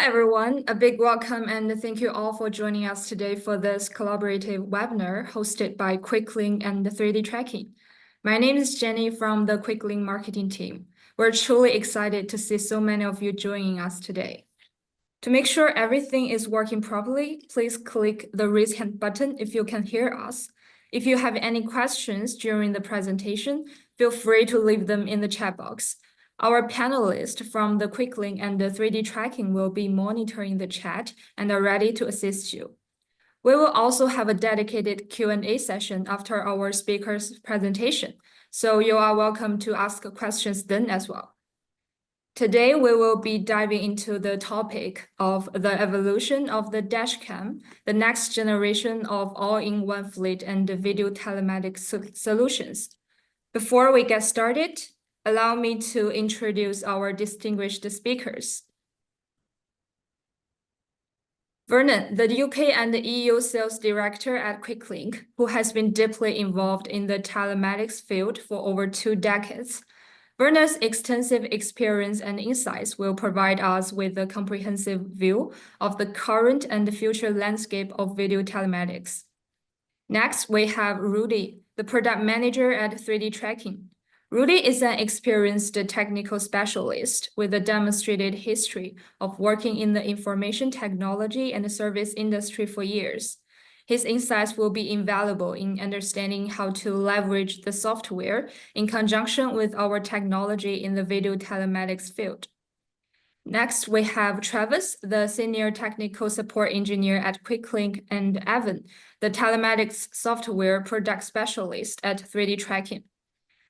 everyone. A big welcome and thank you all for joining us today for this collaborative webinar hosted by Queclink and 3Dtracking. My name is Jenny from the Queclink marketing team. We're truly excited to see so many of you joining us today. To make sure everything is working properly, please click the raise hand button if you can hear us. If you have any questions during the presentation, feel free to leave them in the chat box. Our panelists from the Queclink and the 3Dtracking will be monitoring the chat and are ready to assist you. We will also have a dedicated Q&A session after our speaker's presentation, so you are welcome to ask questions then as well. Today, we will be diving into the topic of the evolution of the dashcam, the next generation of all-in-one fleet and video telematics solutions. Before we get started, allow me to introduce our distinguished speakers. Vernon, the UK and the EU sales director at Queclink, who has been deeply involved in the telematics field for over 2 decades. Vernon's extensive experience and insights will provide us with a comprehensive view of the current and future landscape of video telematics. Next, we have Rudy, the product manager at 3Dtracking. Rudy is an experienced technical specialist with a demonstrated history of working in the information technology and service industry for years. His insights will be invaluable in understanding how to leverage the software in conjunction with our technology in the video telematics field. Next, we have Travis, the Senior Technical Support Engineer at Queclink, and Evan, the Telematics Software Product Specialist at 3Dtracking.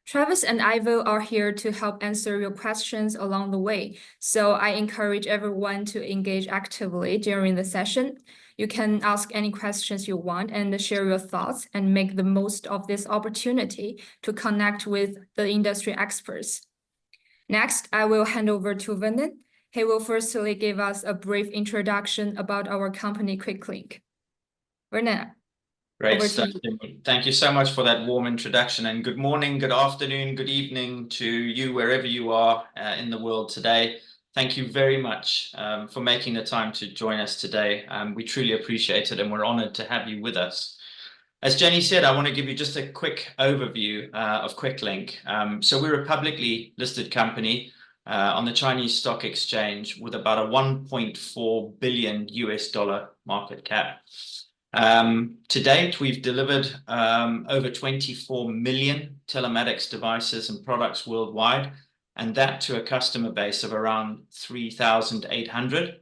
Travis and Ivo are here to help answer your questions along the way, so I encourage everyone to engage actively during the session. You can ask any questions you want and share your thoughts and make the most of this opportunity to connect with the industry experts. Next, I will hand over to Vernon. He will firstly give us a brief introduction about our company, Queclink. Vernon. Great stuff. Thank you so much for that warm introduction, and good morning, good afternoon, good evening to you wherever you are in the world today. Thank you very much for making the time to join us today. We truly appreciate it, and we're honored to have you with us. As Jenny said, I want to give you just a quick overview of Queclink. So we're a publicly listed company on the Chinese Stock Exchange with about a $1.4 billion market cap. To date, we've delivered over 24 million telematics devices and products worldwide, and that to a customer base of around 3,800.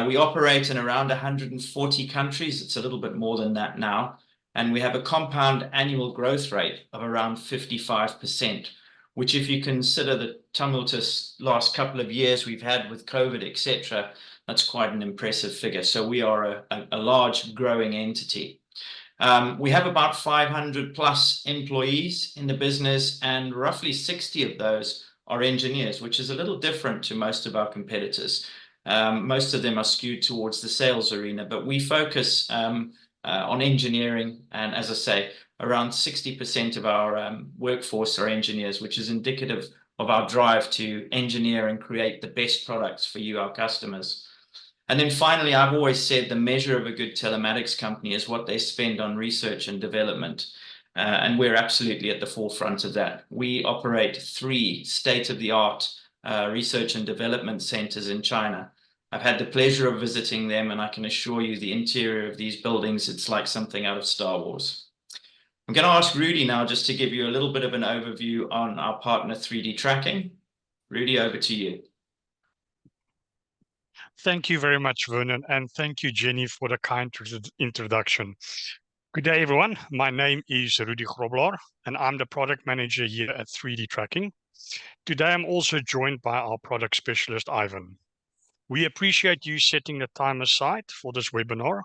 We operate in around 140 countries. It's a little bit more than that now. And we have a compound annual growth rate of around 55%, which if you consider the tumultuous last couple of years we've had with COVID, etc., that's quite an impressive figure. So we are a large growing entity. We have about 500 plus employees in the business, and roughly 60 of those are engineers, which is a little different to most of our competitors. Most of them are skewed towards the sales arena, but we focus on engineering. And as I say, around 60% of our workforce are engineers, which is indicative of our drive to engineer and create the best products for you, our customers. And then finally, I've always said the measure of a good telematics company is what they spend on research and development. And we're absolutely at the forefront of that. We operate 3 state-of-the-art research and development centers in China. I've had the pleasure of visiting them, and I can assure you the interior of these buildings, it's like something out of Star Wars. I'm going to ask Rudy now just to give you a little bit of an overview on our partner 3Dtracking. Rudy, over to you. Thank you very much, Vernon, and thank you, Jenny, for the kind introduction. Good day, everyone. My name is Rudy Grobler, and I'm the product manager here at 3Dtracking. Today, I'm also joined by our product specialist, Ivan. We appreciate you setting the time aside for this webinar,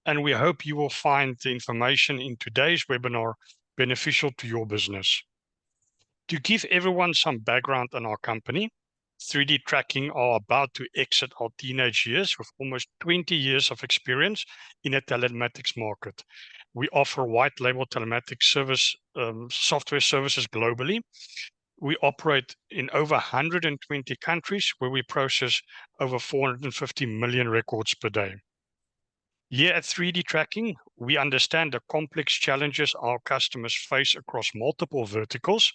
and we hope you will find the information in today's webinar beneficial to your business. To give everyone some background on our company, 3Dtracking are about to exit our teenage years with almost 20 years of experience in the telematics market. We offer white label telematics service, software services globally, We operate in over 120 countries where we process over 450 million records per day. Here at 3D Tracking, we understand the complex challenges our customers face across multiple verticals,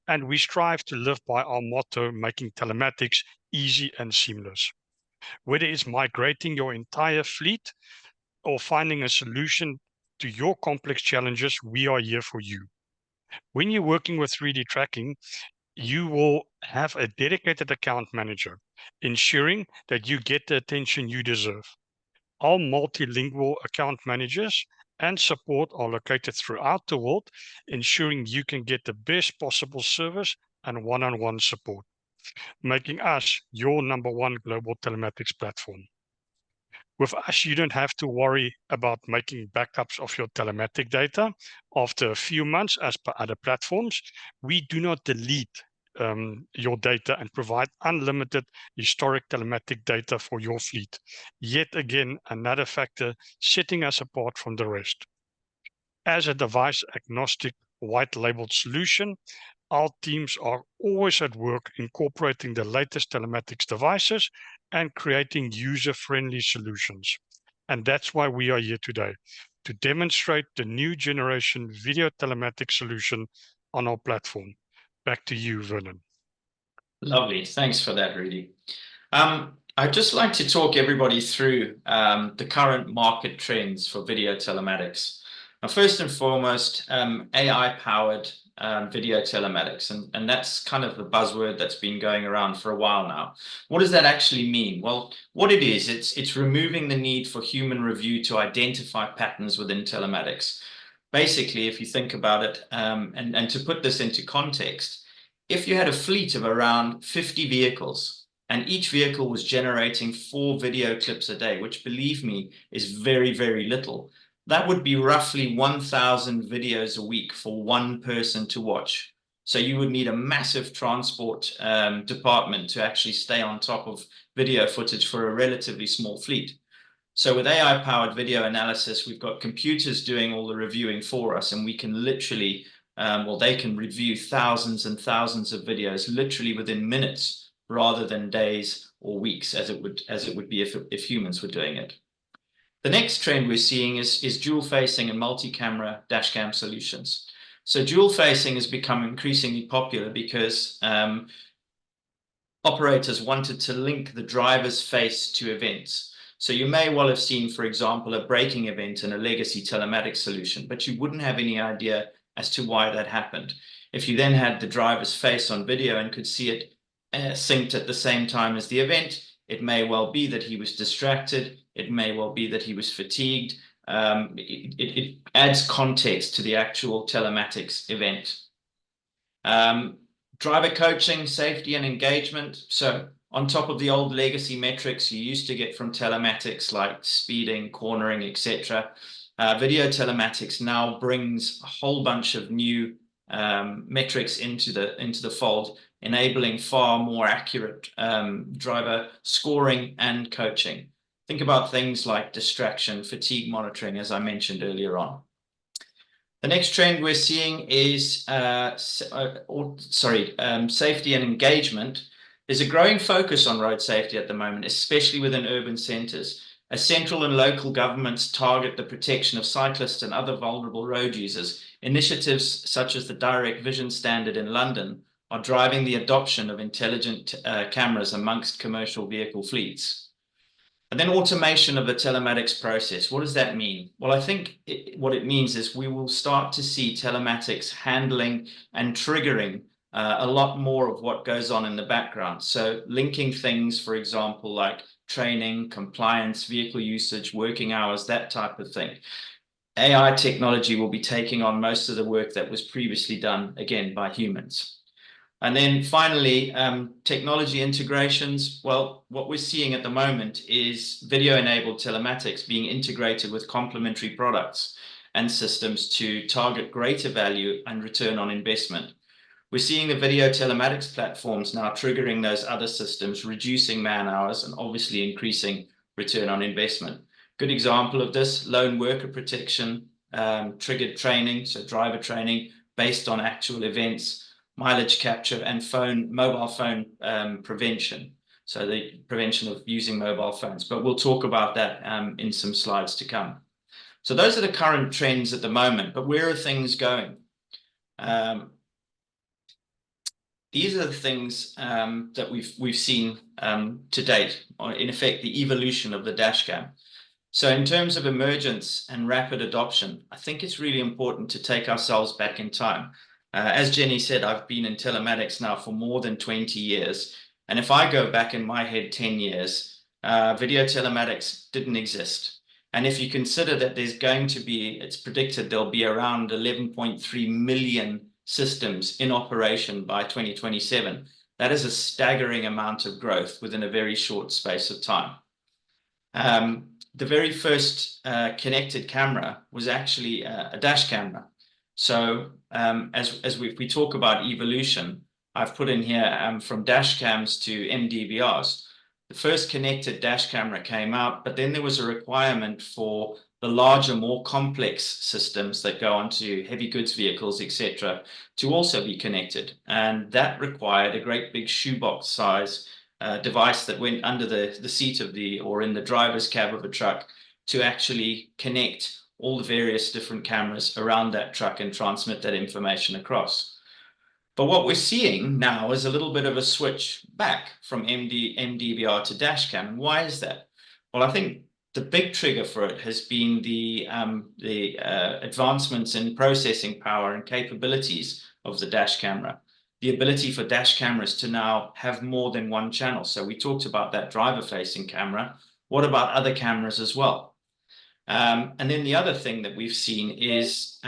and we strive to live by our motto, making telematics easy and seamless. Whether it's migrating your entire fleet or finding a solution to your complex challenges, we are here for you. When you're working with 3D Tracking, you will have a dedicated account manager, ensuring that you get the attention you deserve. All multilingual account managers and support are located throughout the world, ensuring you can get the best possible service and one-on-one support, making us your #1 global telematics platform. With us, you don't have to worry about making backups of your telematic data. After a few months, as per other platforms, we do not delete your data and provide unlimited historic telematic data for your fleet. Yet again, another factor setting us apart from the rest. As a device agnostic white labeled solution, our teams are always at work incorporating the latest telematics devices and creating user-friendly solutions. And that's why we are here today, to demonstrate the new generation video telematics solution on our platform. Back to you, Vernon. Lovely. Thanks for that, Rudy. I'd just like to talk everybody through the current market trends for video telematics. Now, first and foremost, AI-powered video telematics, and that's kind of the buzzword that's been going around for a while now. What does that actually mean? Well, what it is, it's removing the need for human review to identify patterns within telematics. Basically, if you think about it, and to put this into context, if you had a fleet of around 50 vehicles and each vehicle was generating 4 video clips a day, which, believe me, is very, very little, that would be roughly 1,000 videos a week for one person to watch. So you would need a massive transport department to actually stay on top of video footage for a relatively small fleet. So with AI-powered video analysis, we've got computers doing all the reviewing for us, and we can literally they can review thousands and thousands of videos literally within minutes rather than days or weeks as it would be if humans were doing it. The next trend we're seeing is dual facing and multi-camera dashcam solutions. So dual facing has become increasingly popular because operators wanted to link the driver's face to events. So you may well have seen, for example, a braking event in a legacy telematics solution, but you wouldn't have any idea as to why that happened. If you then had the driver's face on video and could see it synced at the same time as the event, it may well be that he was distracted. It may well be that he was fatigued. It adds context to the actual telematics event. Driver coaching, safety and engagement. So on top of the old legacy metrics you used to get from telematics like speeding, cornering, etc., video telematics now brings a whole bunch of new metrics into the fold, enabling far more accurate driver scoring and coaching. Think about things like distraction, fatigue monitoring, as I mentioned earlier on. The next trend we're seeing is safety and engagement. There's a growing focus on road safety at the moment, especially within urban centres, as central and local governments target the protection of cyclists and other vulnerable road users. Initiatives such as the Direct Vision Standard in London are driving the adoption of intelligent cameras amongst commercial vehicle fleets. And then automation of the telematics process. What does that mean? Well, I think what it means is we will start to see telematics handling and triggering a lot more of what goes on in the background. So linking things, for example, like training, compliance, vehicle usage, working hours, that type of thing. AI technology will be taking on most of the work that was previously done, again, by humans. And then finally, technology integrations. Well, what we're seeing at the moment is video-enabled telematics being integrated with complementary products and systems to target greater value and return on investment. We're seeing the video telematics platforms now triggering those other systems, reducing man hours and obviously increasing return on investment. Good example of this, lone worker protection, triggered training, so driver training based on actual events, mileage capture, and mobile phone prevention. So the prevention of using mobile phones. But we'll talk about that in some slides to come. So those are the current trends at the moment. But where are things going? These are the things that we've seen to date, or in effect, the evolution of the dashcam. So in terms of emergence and rapid adoption, I think it's really important to take ourselves back in time. As Jenny said, I've been in telematics now for more than 20 years. And if I go back in my head 10 years, video telematics didn't exist. And if you consider that there's going to be, it's predicted there'll be around 11.3 million systems in operation by 2027, that is a staggering amount of growth within a very short space of time. The very first connected camera was actually a dash camera. So as we talk about evolution, I've put in here from dash cams to MDVRs. The first connected dash camera came out, but then there was a requirement for the larger, more complex systems that go onto heavy goods vehicles, etc., to also be connected. And that required a great big shoebox size device that went under the seat of or in the driver's cab of a truck to actually connect all the various different cameras around that truck and transmit that information across. But what we're seeing now is a little bit of a switch back from MDVR to dashcam. And why is that? Well, I think the big trigger for it has been the advancements in processing power and capabilities of the dash camera. The ability for dash cameras to now have more than one channel. So we talked about that driver-facing camera. What about other cameras as well? And then the other thing that we've seen is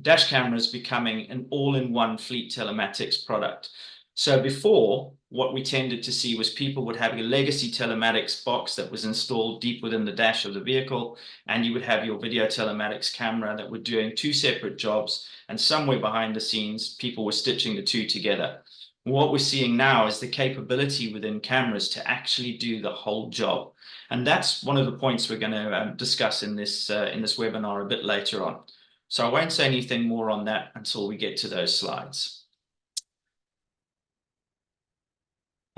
dash cameras becoming an all-in-one fleet telematics product. So before, what we tended to see was people would have a legacy telematics box that was installed deep within the dash of the vehicle, and you would have your video telematics camera that were doing two separate jobs, and somewhere behind the scenes, people were stitching the two together. What we're seeing now is the capability within cameras to actually do the whole job. And that's one of the points we're going to discuss in this webinar a bit later on. So I won't say anything more on that until we get to those slides.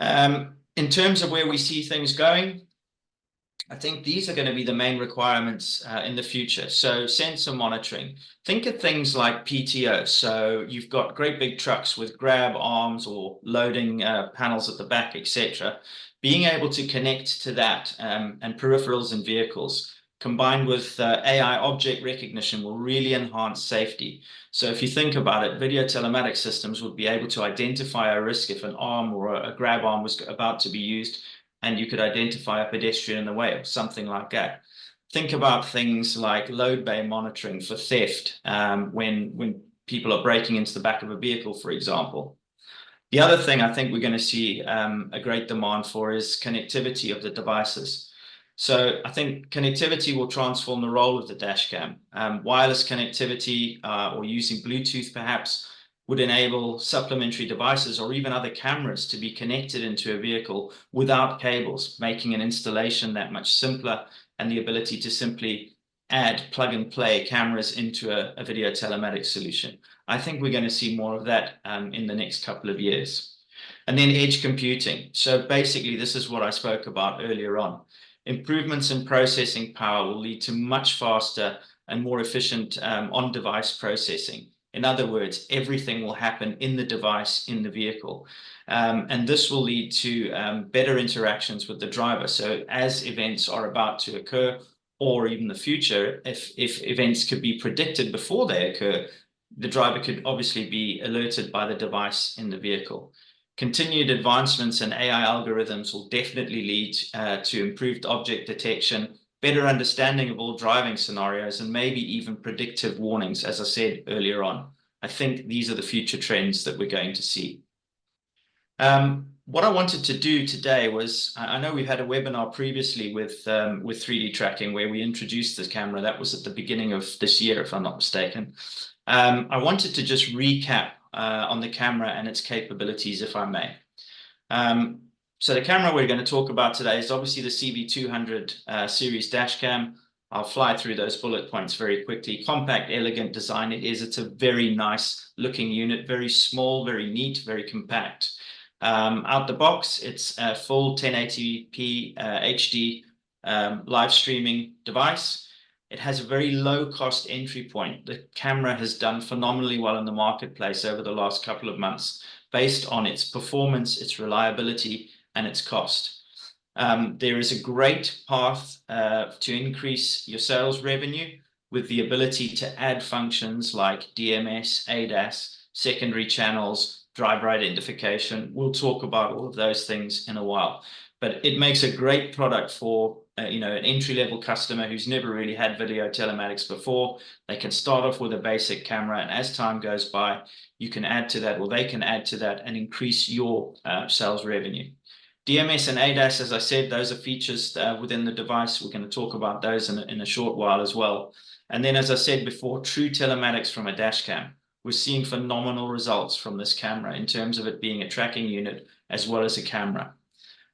In terms of where we see things going, I think these are going to be the main requirements in the future. So sensor monitoring. Think of things like PTO. So you've got great big trucks with grab arms or loading panels at the back, etc. Being able to connect to that and peripherals in vehicles combined with AI object recognition will really enhance safety. So if you think about it, video telematics systems would be able to identify a risk if an arm or a grab arm was about to be used, and you could identify a pedestrian in the way or something like that. Think about things like load bay monitoring for theft when people are breaking into the back of a vehicle, for example. The other thing I think we're going to see a great demand for is connectivity of the devices. So I think connectivity will transform the role of the dashcam. Wireless connectivity or using Bluetooth perhaps would enable supplementary devices or even other cameras to be connected into a vehicle without cables, making an installation that much simpler, and the ability to simply add plug and play cameras into a video telematics solution. I think we're going to see more of that in the next couple of years. And then edge computing. So basically, this is what I spoke about earlier on. Improvements in processing power will lead to much faster and more efficient on-device processing. In other words, everything will happen in the device, in the vehicle. And this will lead to better interactions with the driver. So as events are about to occur, or even the future, if events could be predicted before they occur, the driver could obviously be alerted by the device in the vehicle. Continued advancements in AI algorithms will definitely lead to improved object detection, better understanding of all driving scenarios, and maybe even predictive warnings, as I said earlier on. I think these are the future trends that we're going to see. What I wanted to do today was, I know we've had a webinar previously with 3Dtracking where we introduced this camera. That was at the beginning of this year, if I'm not mistaken. I wanted to just recap on the camera and its capabilities, if I may. So the camera we're going to talk about today is obviously the CV200 series dashcam. I'll fly through those bullet points very quickly. Compact, elegant design it is. It's a very nice looking unit, very small, very neat, very compact. Out the box, it's a full 1080p HD live streaming device. It has a very low cost entry point. The camera has done phenomenally well in the marketplace over the last couple of months based on its performance, its reliability, and its cost. There is a great path to increase your sales revenue with the ability to add functions like DMS, ADAS, secondary channels, driver identification. We'll talk about all of those things in a while, but it makes a great product for an entry-level customer who's never really had video telematics before. They can start off with a basic camera, and as time goes by, you can add to that, or they can add to that and increase your sales revenue. DMS and ADAS, as I said, those are features within the device. We're going to talk about those in a short while as well. And then, as I said before, true telematics from a dash cam. We're seeing phenomenal results from this camera in terms of it being a tracking unit as well as a camera.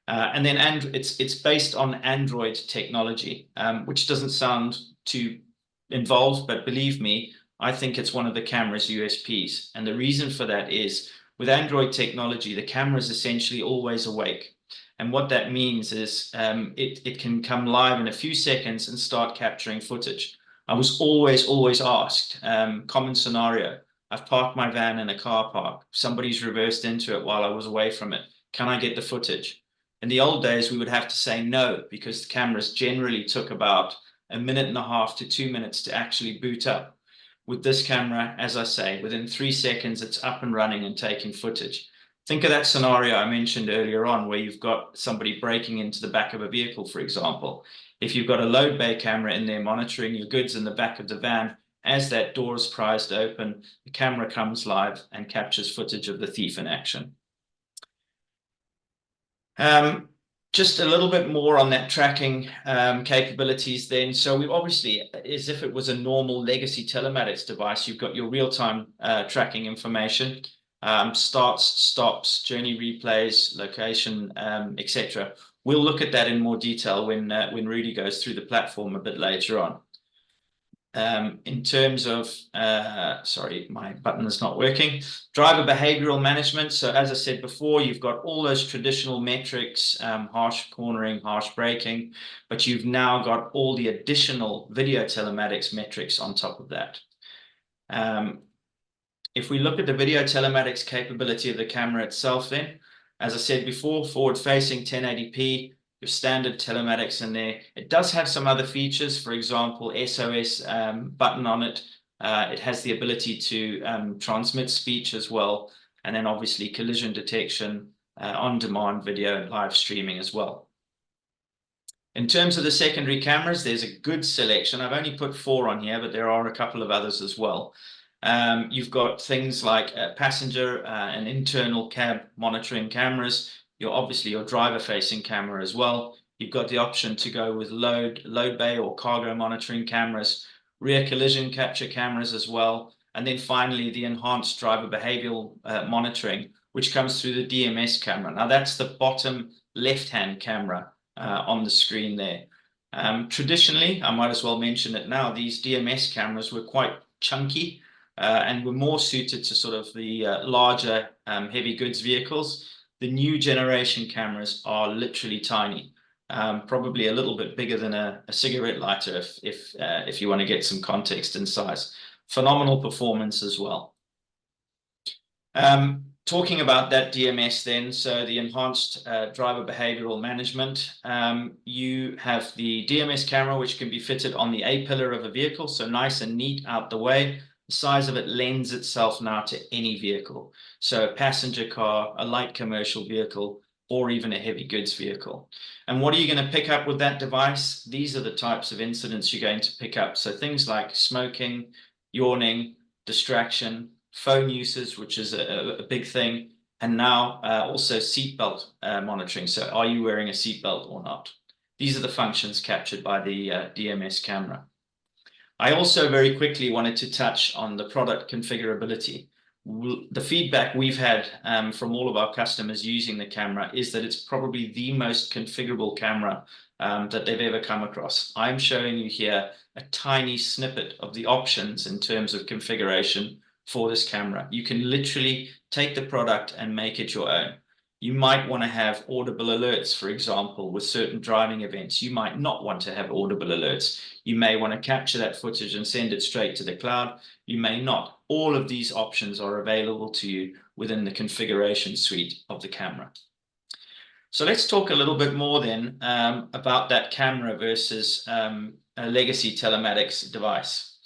And then it's based on Android technology, which doesn't sound too involved, but believe me, I think it's one of the camera's USPs. And the reason for that is with Android technology, the camera is essentially always awake. And what that means is it can come live in a few seconds and start capturing footage. I was always asked, common scenario, I've parked my van in a car park. Somebody's reversed into it while I was away from it. Can I get the footage? In the old days, we would have to say no, because the cameras generally took about 1.5 minutes to 2 minutes to actually boot up. With this camera, as I say, within 3 seconds, it's up and running and taking footage. Think of that scenario I mentioned earlier on where you've got somebody breaking into the back of a vehicle, for example. If you've got a load bay camera in there monitoring your goods in the back of the van, as that door is prized open, the camera comes live and captures footage of the thief in action. Just a little bit more on that tracking capabilities then. So we obviously, as if it was a normal legacy telematics device, you've got your real-time tracking information, starts, stops, journey replays, location, etc. We'll look at that in more detail when Rudy goes through the platform a bit later on. In terms of, sorry, my button is not working. Driver behavioral management. So as I said before, you've got all those traditional metrics, harsh cornering, harsh braking, but you've now got all the additional video telematics metrics on top of that. If we look at the video telematics capability of the camera itself then, as I said before, forward-facing 1080p, your standard telematics in there. It does have some other features, for example, SOS button on it. It has the ability to transmit speech as well, and then obviously collision detection, on-demand video, live streaming as well. In terms of the secondary cameras, there's a good selection. I've only put 4 on here, but there are a couple of others as well. You've got things like passenger and internal cab monitoring cameras. Obviously your driver-facing camera as well. You've got the option to go with load bay or cargo monitoring cameras, rear collision capture cameras as well, and then finally the enhanced driver behavioral monitoring, which comes through the DMS camera. Now that's the bottom left-hand camera on the screen there. Traditionally, I might as well mention it now, these DMS cameras were quite chunky and were more suited to sort of the larger heavy goods vehicles. The new generation cameras are literally tiny, probably a little bit bigger than a cigarette lighter if you want to get some context in size. Phenomenal performance as well. Talking about that DMS then, so the enhanced driver behavioral management, you have the DMS camera, which can be fitted on the A-pillar of a vehicle, so nice and neat out the way. The size of it lends itself now to any vehicle. So a passenger car, a light commercial vehicle, or even a heavy goods vehicle. And what are you going to pick up with that device? These are the types of incidents you're going to pick up. So things like smoking, yawning, distraction, phone usage, which is a big thing, and now also seatbelt monitoring. So are you wearing a seatbelt or not? These are the functions captured by the DMS camera. I also very quickly wanted to touch on the product configurability. The feedback we've had from all of our customers using the camera is that it's probably the most configurable camera that they've ever come across. I'm showing you here a tiny snippet of the options in terms of configuration for this camera. You can literally take the product and make it your own. You might want to have audible alerts, for example, with certain driving events. You might not want to have audible alerts. You may want to capture that footage and send it straight to the cloud. You may not. All of these options are available to you within the configuration suite of the camera. So let's talk a little bit more then about that camera versus a legacy telematics device.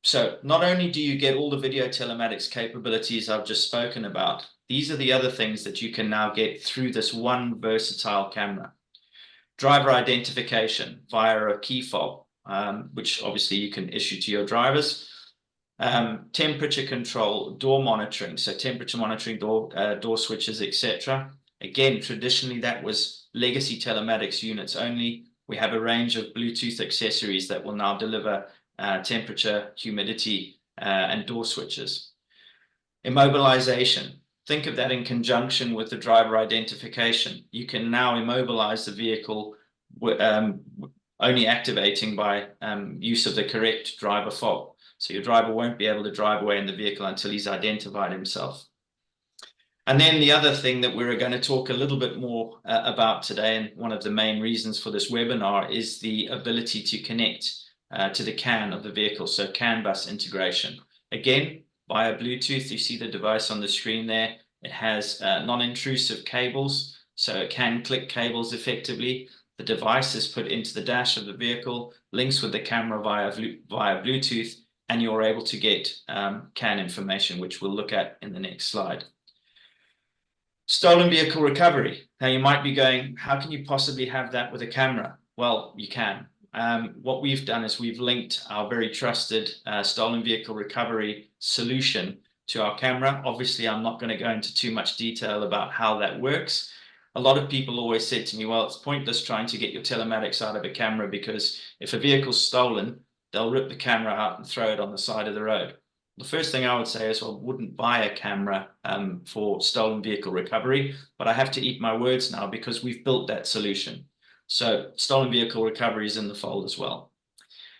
So not only do you get all the video telematics capabilities I've just spoken about, these are the other things that you can now get through this one versatile camera. Driver identification via a key fob, which obviously you can issue to your drivers. Temperature control, door monitoring, so temperature monitoring, door switches, etc. Again, traditionally that was legacy telematics units only. We have a range of Bluetooth accessories that will now deliver temperature, humidity, and door switches. Immobilization. Think of that in conjunction with the driver identification. You can now immobilize the vehicle only activating by use of the correct driver fob. So your driver won't be able to drive away in the vehicle until he's identified himself. And then the other thing that we're going to talk a little bit more about today, and one of the main reasons for this webinar, is the ability to connect to the CAN of the vehicle, so CAN bus integration. Again, via Bluetooth, you see the device on the screen there. It has non-intrusive cables, so it can click cables effectively. The device is put into the dash of the vehicle, links with the camera via Bluetooth, and you're able to get CAN information, which we'll look at in the next slide. Stolen vehicle recovery. Now you might be going, how can you possibly have that with a camera? Well, you can. What we've done is we've linked our very trusted stolen vehicle recovery solution to our camera. Obviously, I'm not going to go into too much detail about how that works. A lot of people always said to me, well, it's pointless trying to get your telematics out of a camera because if a vehicle's stolen, they'll rip the camera out and throw it on the side of the road. The first thing I would say is I wouldn't buy a camera for stolen vehicle recovery, but I have to eat my words now because we've built that solution. So stolen vehicle recovery is in the fold as well.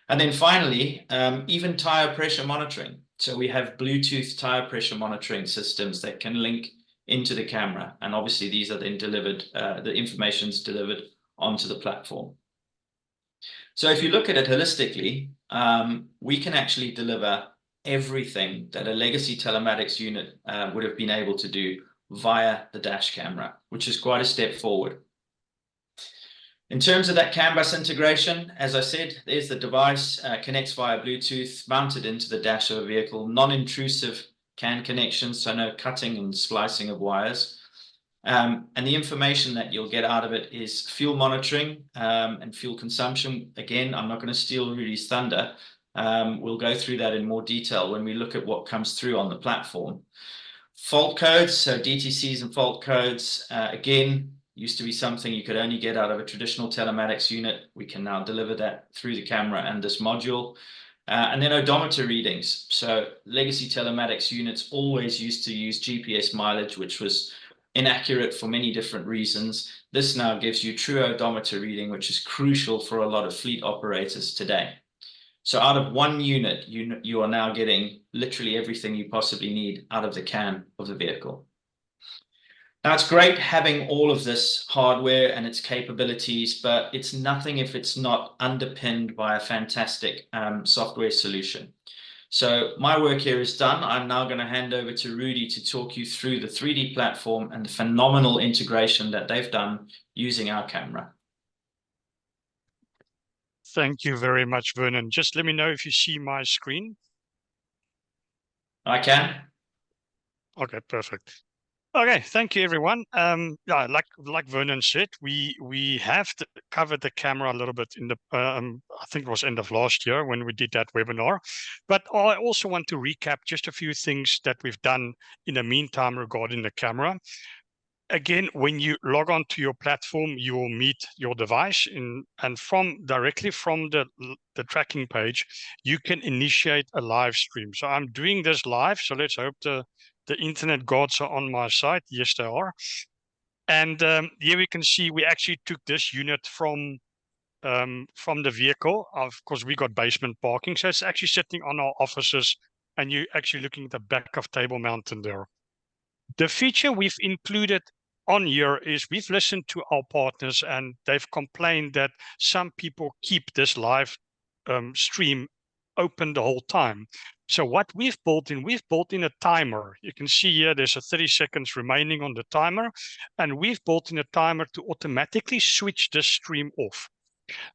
And then finally, even tire pressure monitoring. So we have Bluetooth tire pressure monitoring systems that can link into the camera. And obviously these are then delivered, the information's delivered onto the platform. So if you look at it holistically, we can actually deliver everything that a legacy telematics unit would have been able to do via the dash camera, which is quite a step forward. In terms of that CAN bus integration, as I said, there's the device, connects via Bluetooth, mounted into the dash of a vehicle, non-intrusive CAN connections, so no cutting and splicing of wires. And the information that you'll get out of it is fuel monitoring and fuel consumption. Again, I'm not going to steal Rudy's thunder. We'll go through that in more detail when we look at what comes through on the platform. Fault codes, so DTCs and fault codes, again, used to be something you could only get out of a traditional telematics unit. We can now deliver that through the camera and this module. And then odometer readings. So legacy telematics units always used to use GPS mileage, which was inaccurate for many different reasons. This now gives you true odometer reading, which is crucial for a lot of fleet operators today. So out of one unit, you are now getting literally everything you possibly need out of the CAN of the vehicle. Now, it's great having all of this hardware and its capabilities, but it's nothing if it's not underpinned by a fantastic software solution. So my work here is done. I'm now going to hand over to Rudy to talk you through the 3D platform and the phenomenal integration that they've done using our camera. Thank you very much, Vernon. Just let me know if you see my screen. I can. Okay, perfect. Okay, thank you, everyone. Yeah, like Vernon said, we have covered the camera a little bit in the I think it was end of last year when we did that webinar. But I also want to recap just a few things that we've done in the meantime regarding the camera. Again, when you log on to your platform, you will meet your device and directly from the tracking page, you can initiate a live stream. So I'm doing this live. So let's hope the internet gods are on my side. Yes, they are. And here we can see we actually took this unit from the vehicle. Of course, we got basement parking, so it's actually sitting on our offices, and you're actually looking at the back of Table Mountain there. The feature we've included on here is we've listened to our partners, and they've complained that some people keep this live stream open the whole time. So what we've built in a timer. You can see here there's a 30 seconds remaining on the timer, and we've built in a timer to automatically switch the stream off.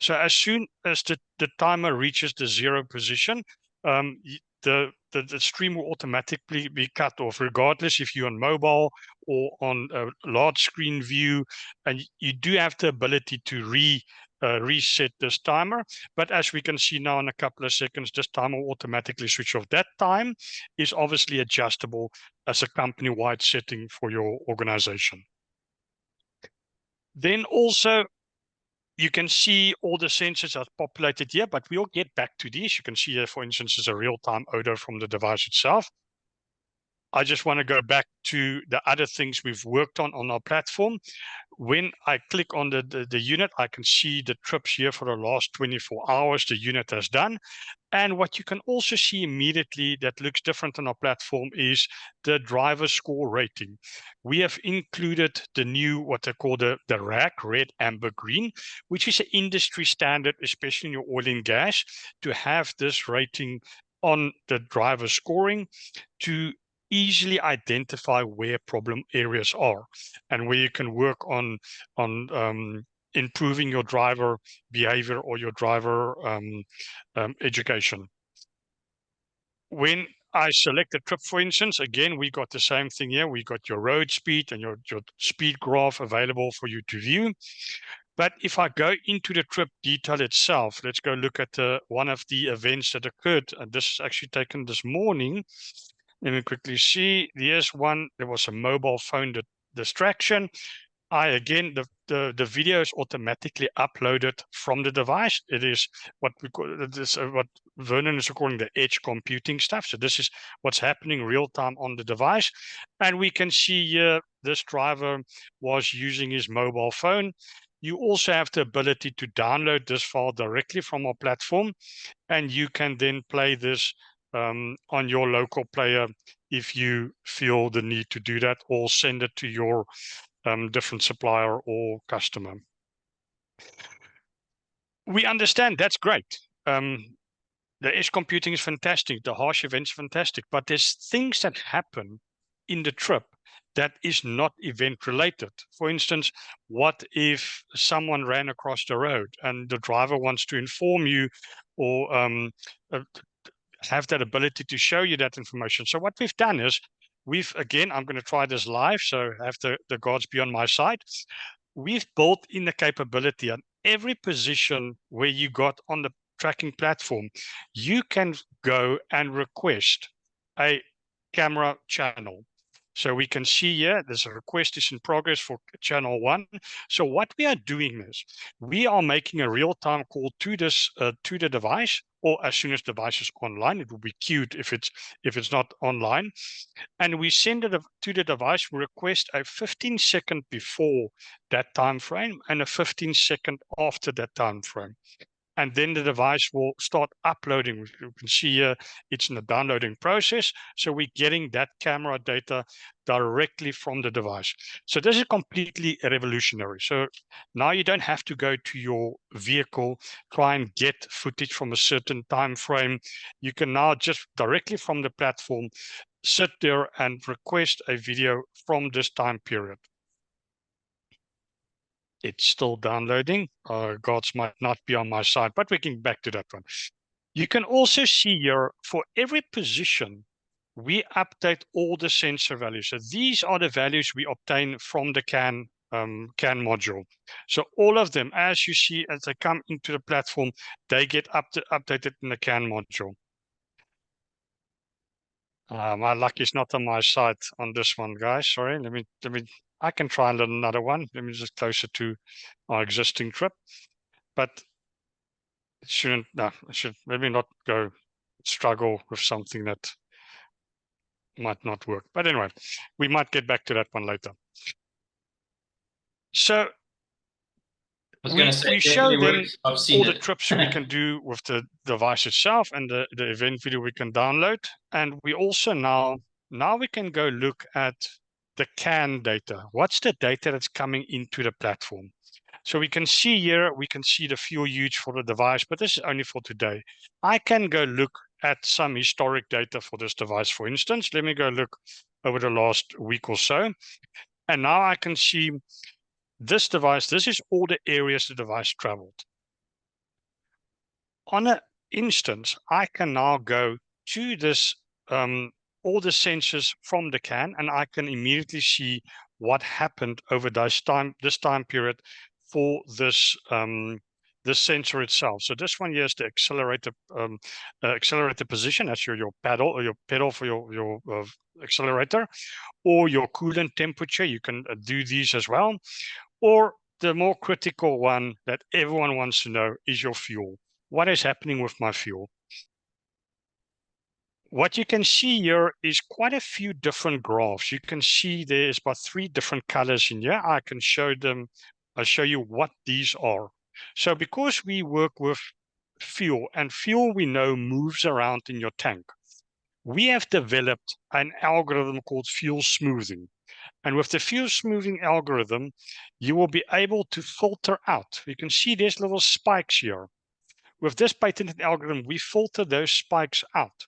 So as soon as the timer reaches the 0 position, the stream will automatically be cut off, regardless if you're on mobile or on a large screen view. And you do have the ability to reset this timer. But as we can see now in a couple of seconds, this timer will automatically switch off. That time is obviously adjustable as a company-wide setting for your organization. Then also, you can see all the sensors are populated here, but we'll get back to these. You can see here, for instance, is a real-time odor from the device itself. I just want to go back to the other things we've worked on our platform. When I click on the unit, I can see the trips here for the last 24 hours the unit has done. And what you can also see immediately that looks different on our platform is the driver score rating. We have included the new, what they call the RAC, red, amber, green, which is an industry standard, especially in your oil and gas, to have this rating on the driver scoring to easily identify where problem areas are and where you can work on improving your driver behavior or your driver education. When I select a trip, for instance, again, we got the same thing here. We got your road speed and your speed graph available for you to view. But if I go into the trip detail itself, let's go look at one of the events that occurred. And this is actually taken this morning. Let me quickly see. Here's one. There was a mobile phone distraction. Again, the video is automatically uploaded from the device. It is what we call this, what Vernon is calling the edge computing stuff. So this is what's happening real time on the device. And we can see here this driver was using his mobile phone. You also have the ability to download this file directly from our platform, and you can then play this on your local player if you feel the need to do that, or send it to your different supplier or customer. We understand that's great. The edge computing is fantastic. The harsh events are fantastic, but there's things that happen in the trip that is not event related. For instance, what if someone ran across the road and the driver wants to inform you or have that ability to show you that information? So what we've done is again, I'm going to try this live, so have the gods be on my side. We've built in the capability on every position where you got on the tracking platform, you can go and request a camera channel. So we can see here, there's a request is in progress for channel 1. So what we are doing is we are making a real-time call to this to the device, or as soon as the device is online. It will be queued if it's not online, and we send it to the device. We request a 15-second before that time frame and a 15-second after that time frame. And then the device will start uploading. You can see here, it's in the downloading process. So we're getting that camera data directly from the device. So this is completely revolutionary. So now you don't have to go to your vehicle, try and get footage from a certain time frame. You can now just directly from the platform, sit there and request a video from this time period. It's still downloading. Gods might not be on my side, but we can back to that one. You can also see here for every position, we update all the sensor values. So these are the values we obtain from the CAN module. So all of them, as you see, as they come into the platform, they get updated in the CAN module. My luck is not on my side on this one, guys. Sorry, let me. I can try another one. Let me just closer to our existing trip, but it shouldn't. No, I should maybe not go struggle with something that might not work. But anyway, we might get back to that one later. I was going to say, we show definitely them works. I've seen all the it. trips we can do with the device itself and the event video we can download. And we also now we can go look at the CAN data. What's the data that's coming into the platform? So we can see here, we can see the fuel usage for the device, but this is only for today. I can go look at some historic data for this device, for instance. Let me go look over the last week or so. And now I can see this device, this is all the areas the device traveled. On an instance, I can now go to this, all the sensors from the CAN, and I can immediately see what happened over this time period for this this sensor itself. So this one here is the accelerator position. That's your pedal or your pedal for your accelerator, or your coolant temperature. You can do these as well. Or the more critical one that everyone wants to know is your fuel. What is happening with my fuel? What you can see here is quite a few different graphs. You can see there's about 3 different colors in here. I can show them. I'll show you what these are. So because we work with fuel, and fuel we know moves around in your tank, we have developed an algorithm called fuel smoothing. And with the fuel smoothing algorithm, you will be able to filter out. You can see there's little spikes here. With this patented algorithm, we filter those spikes out,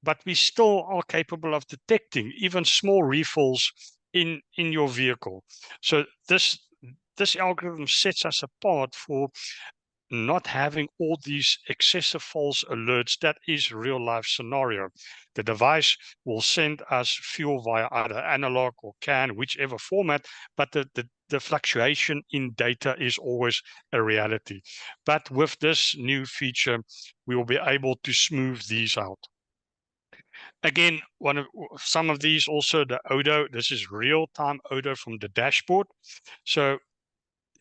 but we still are capable of detecting even small refills in your vehicle. So this algorithm sets us apart for not having all these excessive false alerts. That is real life scenario. The device will send us fuel via either analog or CAN, whichever format, but the fluctuation in data is always a reality. But with this new feature, we will be able to smooth these out. Again, some of these also, the ODO, this is real-time ODO from the dashboard. So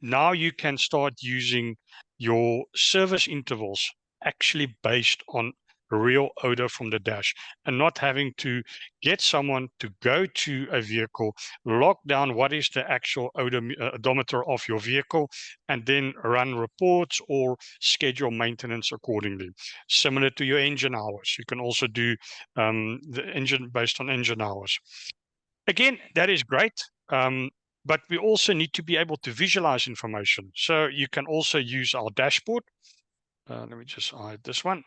now you can start using your service intervals actually based on real ODO from the dash, and not having to get someone to go to a vehicle, lock down what is the actual odometer of your vehicle, and then run reports or schedule maintenance accordingly. Similar to your engine hours, you can also do the engine based on engine hours. Again, that is great. But we also need to be able to visualize information. So you can also use our dashboard. Let me just hide this one.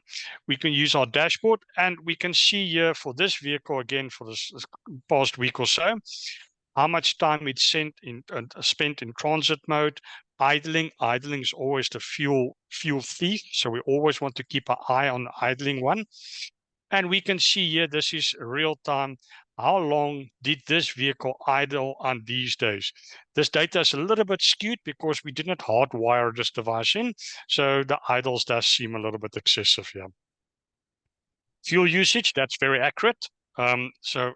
We can use our dashboard, and we can see here for this vehicle, again, for this past week or so, how much time it's spent in transit mode, idling. Idling is always the fuel thief. So we always want to keep an eye on the idling one. And we can see here, this is real time. How long did this vehicle idle on these days? This data is a little bit skewed because we did not hardwire this device in. So the idles does seem a little bit excessive here. Fuel usage, that's very accurate. So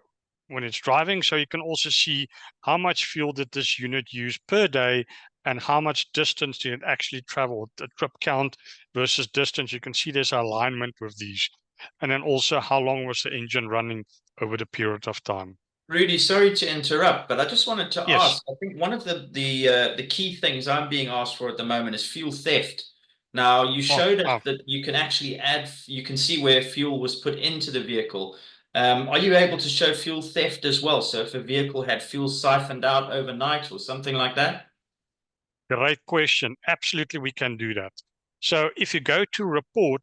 when it's driving, so you can also see how much fuel did this unit use per day and how much distance did it actually travel, the trip count versus distance. You can see there's alignment with these. And then also how long was the engine running over the period of time. Rudy, sorry to interrupt, but I just wanted to Yes. ask. I think one of the key things I'm being asked for at the moment is fuel theft. Now, you showed us that you can actually you can see where fuel was put into the vehicle. Are you able to show fuel theft as well? So if a vehicle had fuel siphoned out overnight or something like that? Great question. Absolutely, we can do that. So if you go to report,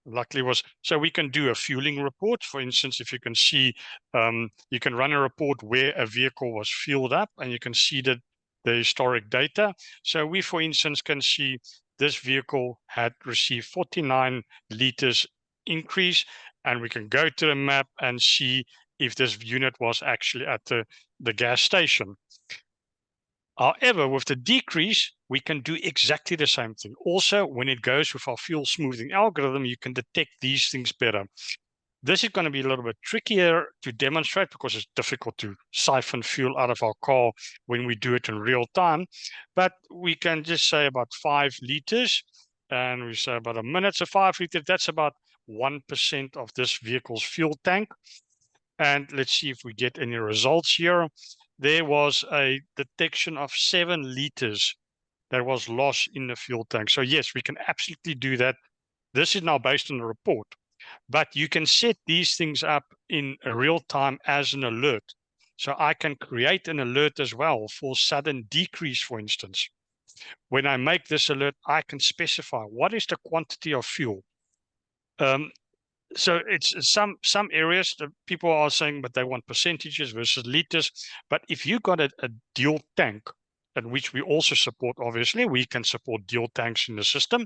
luckily so we can do a fueling report. For instance, if you can see, you can run a report where a vehicle was fueled up, and you can see the historic data. So we, for instance, can see this vehicle had received 49 liters increase, and we can go to the map and see if this unit was actually at the gas station. However, with the decrease, we can do exactly the same thing. Also, when it goes with our fuel smoothing algorithm, you can detect these things better. This is going to be a little bit trickier to demonstrate because it's difficult to siphon fuel out of our car when we do it in real time. But we can just say about 5 liters, and we say about a minute. So 5 liters, that's about 1% of this vehicle's fuel tank. And let's see if we get any results here. there was a detection of 7 liters that was lost in the fuel tank. So yes, we can absolutely do that. This is now based on the report, but you can set these things up in real time as an alert. So I can create an alert as well for sudden decrease, for instance. When I make this alert, I can specify what is the quantity of fuel. So it's some areas that people are saying, but they want percentages versus liters. But if you got a dual tank, and which we also support, obviously, we can support dual tanks in the system,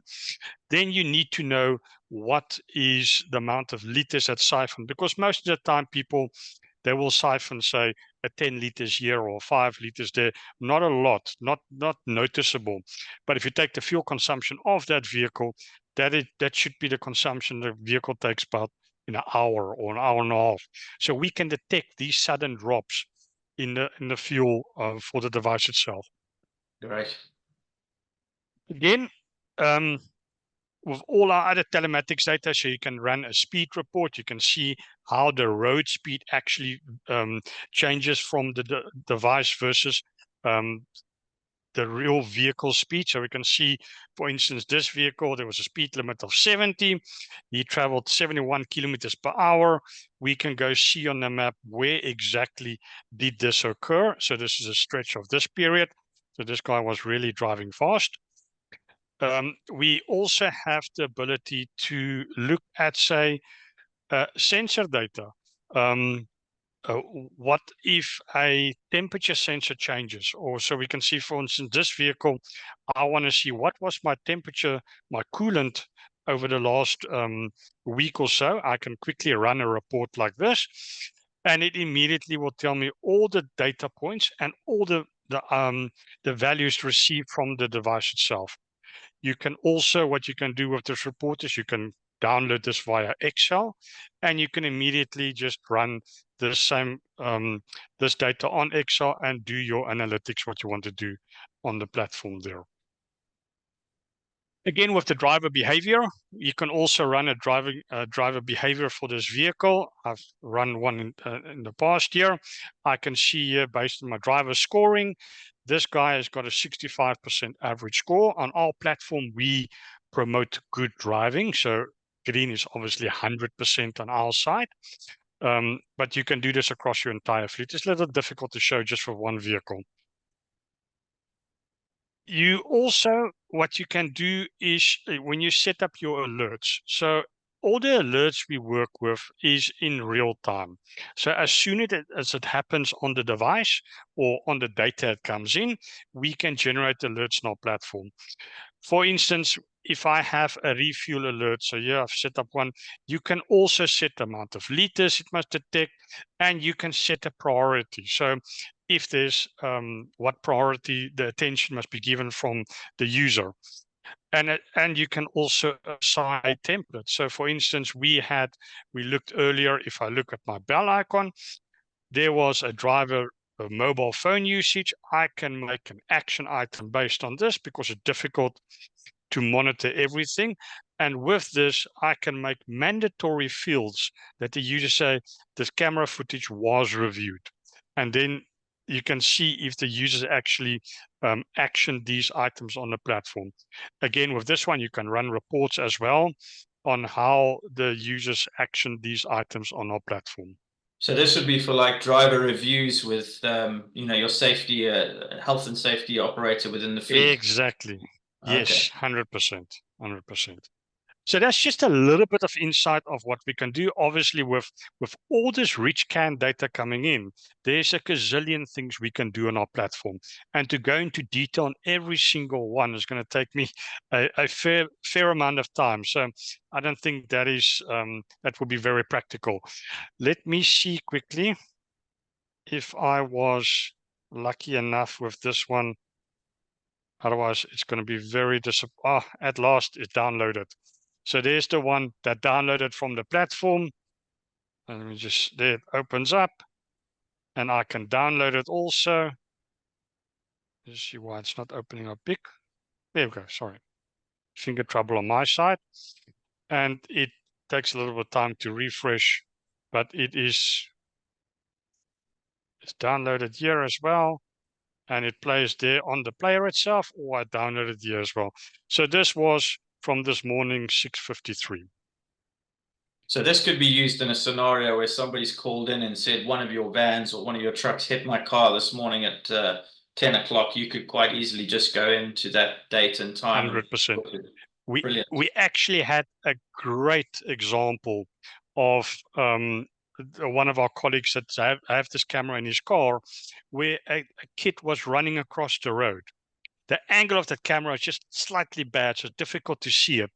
then you need to know what is the amount of liters at siphon, because most of the time people, they will siphon, say, a 10 liters here or 5 liters there, not a lot, not noticeable. But if you take the fuel consumption of that vehicle, that should be the consumption the vehicle takes about in an hour or an hour and a half. So we can detect these sudden drops in the fuel for the device itself. Great. Again, with all our other telematics data, so you can run a speed report, you can see how the road speed actually changes from the device versus the real vehicle speed. So we can see, for instance, this vehicle, there was a speed limit of 70. He traveled 71 kilometers per hour. We can go see on the map where exactly did this occur. So this is a stretch of this period. So this guy was really driving fast. We also have the ability to look at, say, sensor data. What if a temperature sensor changes? Or so we can see, for instance, this vehicle, I want to see what was my temperature, my coolant over the last week or so. I can quickly run a report like this, and it immediately will tell me all the data points and all the values received from the device itself. You can also, what you can do with this report is you can download this via Excel, and you can immediately just run the same this data on Excel and do your analytics, what you want to do on the platform there. Again, with the driver behavior, you can also run a driver behavior for this vehicle. I've run one in the past year. I can see here, based on my driver scoring, this guy has got a 65% average score. On our platform, we promote good driving. So green is obviously 100% on our side. But you can do this across your entire fleet. It's a little difficult to show just for one vehicle. You also, what you can do is when you set up your alerts. So all the alerts we work with is in real time. So as soon as it happens on the device or on the data it comes in, we can generate alerts in our platform. For instance, if I have a refuel alert, so yeah, I've set up one, you can also set the amount of liters it must detect, and you can set a priority. So if there's what priority the attention must be given from the user. And you can also assign a template. So for instance, we looked earlier, if I look at my bell icon, there was a driver mobile phone usage. I can make an action item based on this because it's difficult to monitor everything. And with this, I can make mandatory fields that the user say, this camera footage was reviewed. And then you can see if the users actually action these items on the platform. Again, with this one, you can run reports as well on how the users action these items on our platform. So this would be for like driver reviews with, your safety, health and safety operator within the fleet. Exactly. Okay. Yes, 100%. 100%. So that's just a little bit of insight of what we can do. Obviously, with all this rich CAN data coming in, there's a gazillion things we can do on our platform. And to go into detail on every single one is going to take me a fair amount of time. So I don't think that would be very practical. Let me see quickly if I was lucky enough with this one. Otherwise, it's going to be very disappointing. At last, it's downloaded. So there's the one that downloaded from the platform. And we just, there it opens up. And I can download it also. Let's see why it's not opening up big. There we go, sorry. Finger trouble on my side. And it takes a little bit of time to refresh, but it's download it here as well. And it plays there on the player itself, or I downloaded it here as well. So this was from this morning, 6:53. So this could be used in a scenario where somebody's called in and said, one of your vans or one of your trucks hit my car this morning at 10 o'clock. You could quite easily just go into that date and time. 100%. Brilliant. We actually had a great example of one of our colleagues that have this camera in his car, where a kid was running across the road. The angle of that camera is just slightly bad, so it's difficult to see it.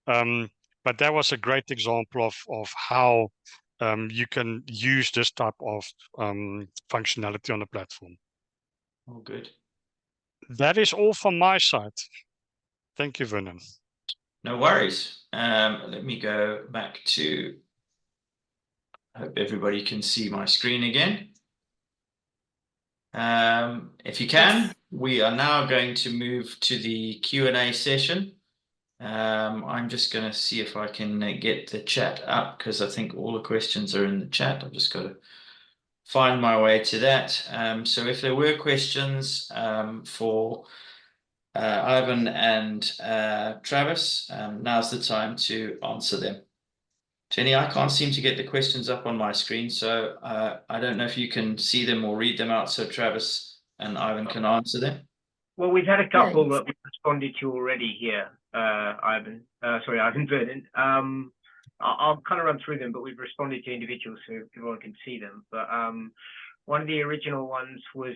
But that was a great example of how you can use this type of functionality on the platform. Oh, good. That is all from my side. Thank you, Vernon. No worries. Let me go back to, I hope everybody can see my screen again. If you can, we are now going to move to the Q&A session. I'm just going to see if I can get the chat up, because I think all the questions are in the chat. I've just got to find my way to that. So if there were questions for Ivan and Travis, now's the time to answer them. Jenny, I can't seem to get the questions up on my screen, so I don't know if you can see them or read them out so Travis and Ivan can answer them. Well, we've had a couple that we've responded to already here, Ivan Vernon. I'll kind of run through them, but we've responded to individuals so everyone can see them. But one of the original ones was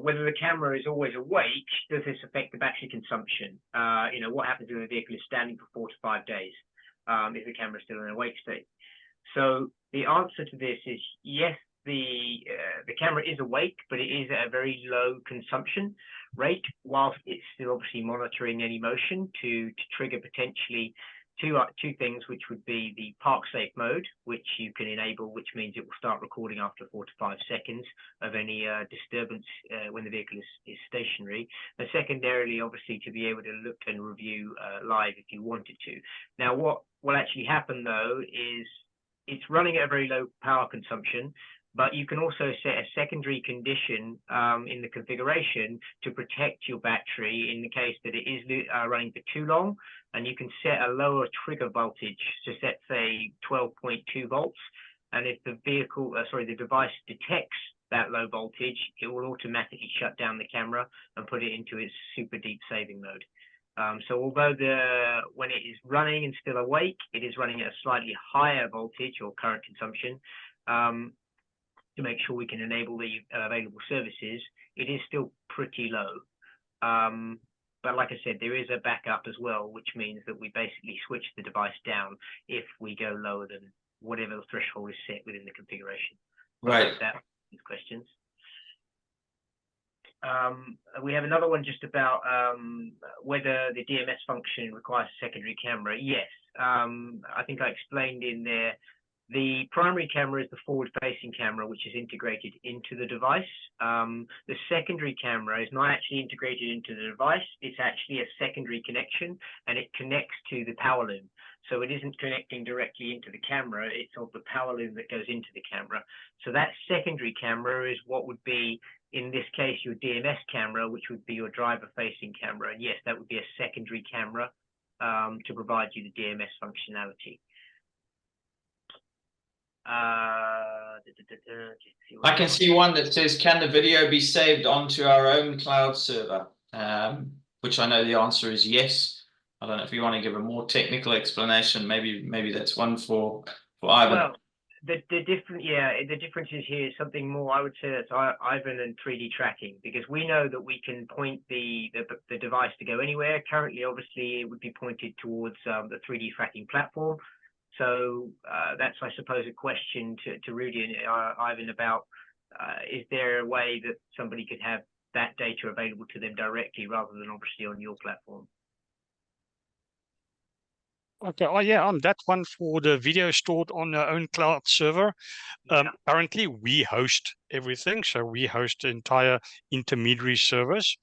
whether the camera is always awake, does this affect the battery consumption? What happens if the vehicle is standing for 4 to 5 days if the camera is still in an awake state? So the answer to this is yes, the camera is awake, but it is at a very low consumption rate, whilst it's still obviously monitoring any motion to trigger potentially two things, which would be the park safe mode, which you can enable, which means it will start recording after 4 to 5 seconds of any disturbance when the vehicle is stationary. And secondarily, obviously, to be able to look and review live if you wanted to. Now, what will actually happen though is it's running at a very low power consumption, but you can also set a secondary condition in the configuration to protect your battery in the case that it is running for too long, and you can set a lower trigger voltage to set, say, 12.2 volts. And if the the device detects that low voltage, it will automatically shut down the camera and put it into its super deep saving mode. So although when it is running and still awake, it is running at a slightly higher voltage or current consumption, to make sure we can enable the available services, it is still pretty low. But like I said, there is a backup as well, which means that we basically switch the device down if we go lower than whatever the threshold is set within the configuration. Right. These questions. We have another one just about whether the DMS function requires a secondary camera. Yes, I think I explained in there. The primary camera is the forward-facing camera, which is integrated into the device. The secondary camera is not actually integrated into the device. It's actually a secondary connection, and it connects to the power loom. So it isn't connecting directly into the camera. It's of the power loom that goes into the camera. So that secondary camera is what would be, in this case, your DMS camera, which would be your driver-facing camera. And yes, that would be a secondary camera to provide you the DMS functionality. I can see one that says, can the video be saved onto our own cloud server? Which I know the answer is yes. I don't know if you want to give a more technical explanation. Maybe that's one for Ivan. Well, the difference is here is something more. I would say that's Ivan and 3D tracking, because we know that we can point the device to go anywhere. Currently, obviously, it would be pointed towards the 3D tracking platform. So that's, I suppose, a question to Rudy and Ivan about, is there a way that somebody could have that data available to them directly rather than obviously on your platform? Okay, on that one, for the video stored on our own cloud server, currently we host everything. So we host the entire intermediary service.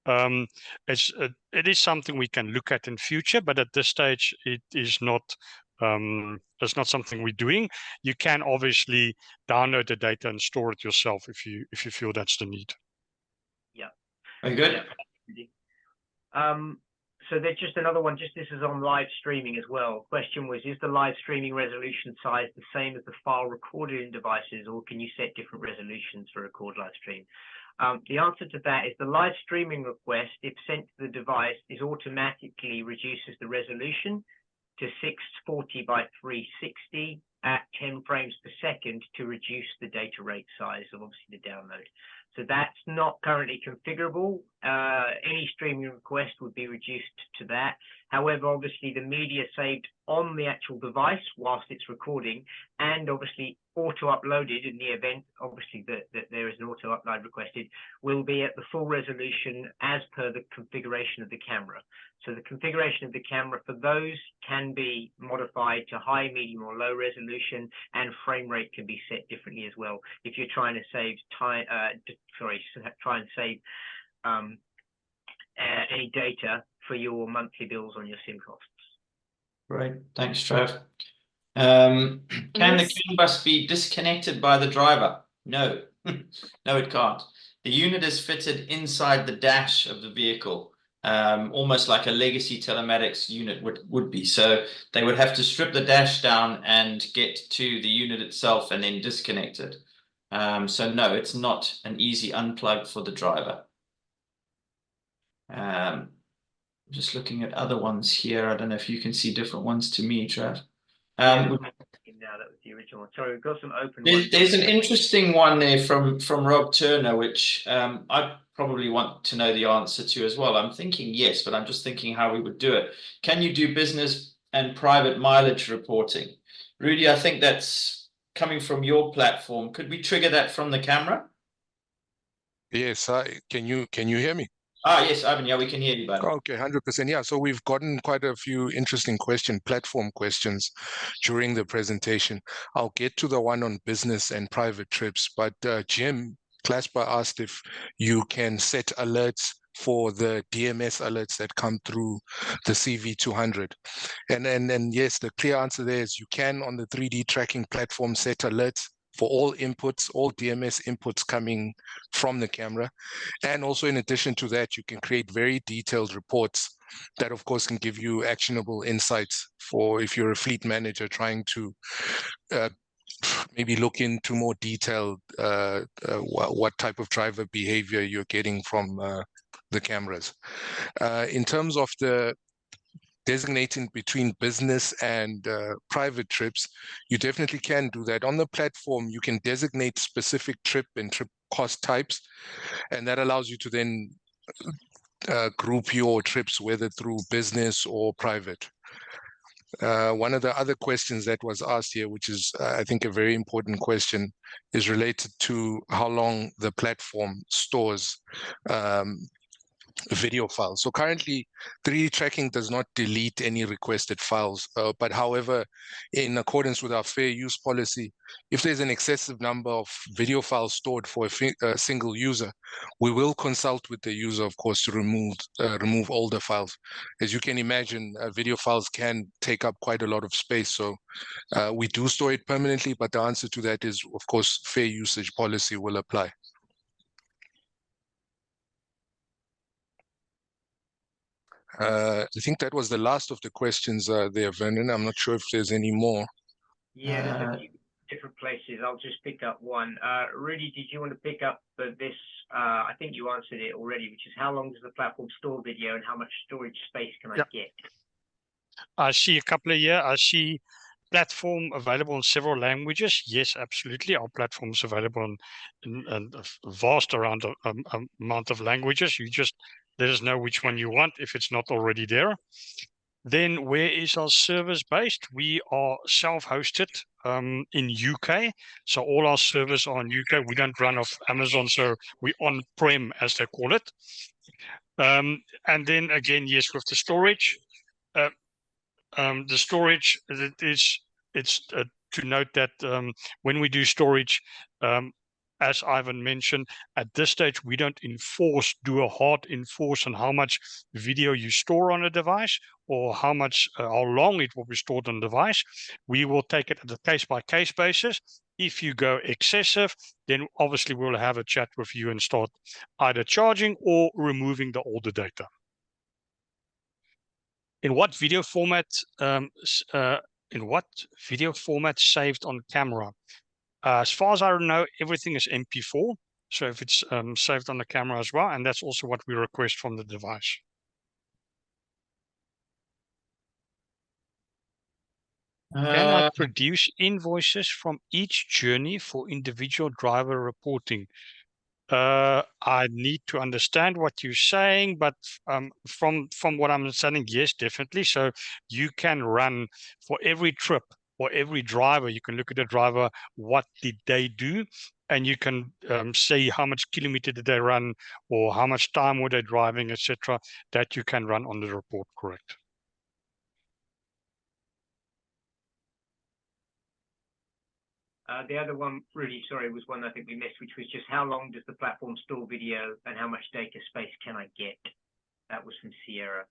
It is something we can look at in future, but at this stage, it is not It's not something we're doing. You can obviously download the data and store it yourself if you feel that's the need. Yeah. Very good. So there's just another one, just this is on live streaming as well. Question was, is the live streaming resolution size the same as the file recorded in devices, or can you set different resolutions for record live stream? The answer to that is the live streaming request, if sent to the device, is automatically reduces the resolution to 640 by 360 at 10 frames per second to reduce the data rate size of obviously the download. So that's not currently configurable. Any streaming request would be reduced to that. However, obviously the media saved on the actual device whilst it's recording, and obviously auto-uploaded in the event, obviously that there is an auto-upload requested, will be at the full resolution as per the configuration of the camera. So the configuration of the camera for those can be modified to high, medium, or low resolution, and frame rate can be set differently as well if you're trying to save time. Try and save any data for your monthly bills on your SIM costs. Great, thanks, Trev. Can the Yes. CAN bus be disconnected by the driver? No, no, it can't. The unit is fitted inside the dash of the vehicle, almost like a legacy telematics unit would be. So they would have to strip the dash down and get to the unit itself and then disconnect it. So no, it's not an easy unplug for the driver. Just looking at other ones here. I don't know if you can see different ones to me, Trev. Now that was the original one. Sorry, we've got some open ones. There's an interesting one there from Rob Turner, which I probably want to know the answer to as well. I'm thinking yes, but I'm just thinking how we would do it. Can you do business and private mileage reporting? Rudy, I think that's coming from your platform. Could we trigger that from the camera? Yes, can you hear me? Yes, Ivan, yeah, we can hear you, buddy. Okay, 100%. Yeah, so we've gotten quite a few interesting platform questions during the presentation. I'll get to the one on business and private trips, but Jim Clasper asked if you can set alerts for the DMS alerts that come through the CV200. And yes, the clear answer there is you can on the 3D tracking platform set alerts for all inputs, all DMS inputs coming from the camera. And also in addition to that, you can create very detailed reports that of course can give you actionable insights for if you're a fleet manager trying to maybe look into more detailed what type of driver behavior you're getting from the cameras. In terms of the designating between business and private trips, you definitely can do that. On the platform, you can designate specific trip and trip cost types, and that allows you to then group your trips, whether through business or private. One of the other questions that was asked here, which is I think a very important question, is related to how long the platform stores video files. So currently 3D tracking does not delete any requested files, but however, in accordance with our fair use policy, if there's an excessive number of video files stored for a single user, we will consult with the user, of course, to remove older files. As you can imagine, video files can take up quite a lot of space, so we do store it permanently, but the answer to that is, of course, fair usage policy will apply. I think that was the last of the questions there, Vernon. I'm not sure if there's any more. Yeah, there's a few different places. I'll just pick up one. Rudy, did you want to pick up this? I think you answered it already, which is how long does the platform store video and how much storage space can I get? I see a couple of years. I see platform available in several languages. Yes, absolutely. Our platform is available in a vast amount of languages. You just let us know which one you want if it's not already there. Then where is our servers based? We are self-hosted in UK. So all our servers are in UK. We don't run off Amazon, so we're on-prem, as they call it. And then again, yes, with the storage, it's to note that when we do storage, as Ivan mentioned, at this stage, we don't do a hard enforce on how much video you store on a device or how long it will be stored on the device. We will take it at a case-by-case basis. If you go excessive, then obviously we'll have a chat with you and start either charging or removing the older data. In what video format saved on camera? As far as I know, everything is MP4. So if it's saved on the camera as well, and that's also what we request from the device. Can I produce invoices from each journey for individual driver reporting? I need to understand what you're saying, but from what I'm understanding, yes, definitely. So you can run for every trip or every driver. You can look at the driver, what did they do, and you can say how much kilometer did they run, or how much time were they driving, etc. That you can run on the report. Correct. The other one, really sorry, was one I think we missed, which was just how long does the platform store video and how much data space can I get? That was from Sierra.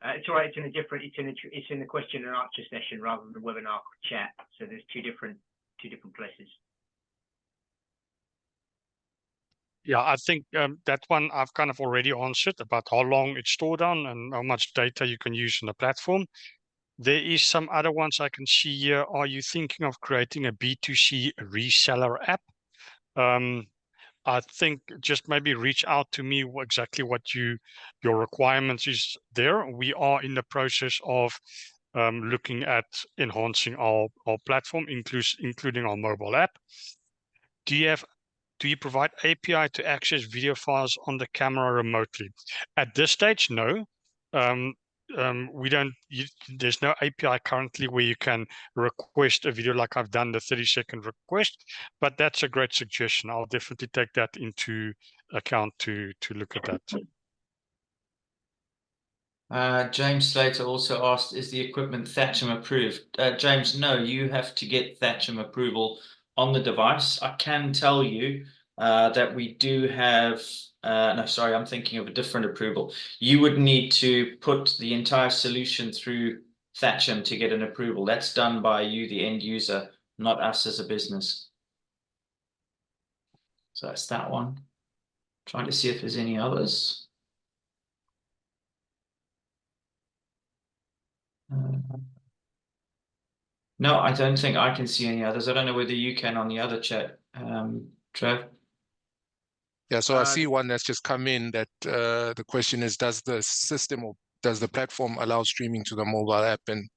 It's all right. It's in a different. It's in the question and answer session rather than the webinar chat. So there's two different places. Yeah, I think that one I've kind of already answered about how long it's stored on and how much data you can use on the platform. There is some other ones I can see here. Are you thinking of creating a B2C reseller app? I think just maybe reach out to me exactly what your requirements is there. We are in the process of looking at enhancing our platform, including our mobile app. Do you provide API to access video files on the camera remotely? At this stage, no. We don't. There's no API currently where you can request a video like I've done the 30-second request, but that's a great suggestion. I'll definitely take that into account to look at that. James Slater also asked, is the equipment Thatcham approved? James, no, you have to get Thatcham approval on the device. I can tell you that we do have, no, sorry, I'm thinking of a different approval. You would need to put the entire solution through Thatcham to get an approval. That's done by you, the end user, not us as a business. So that's that one. Trying to see if there's any others. No, I don't think I can see any others. I don't know whether you can on the other chat, Trev. Yeah, so I see one that's just come in that the question is, does the system or does the platform allow streaming to the mobile app? And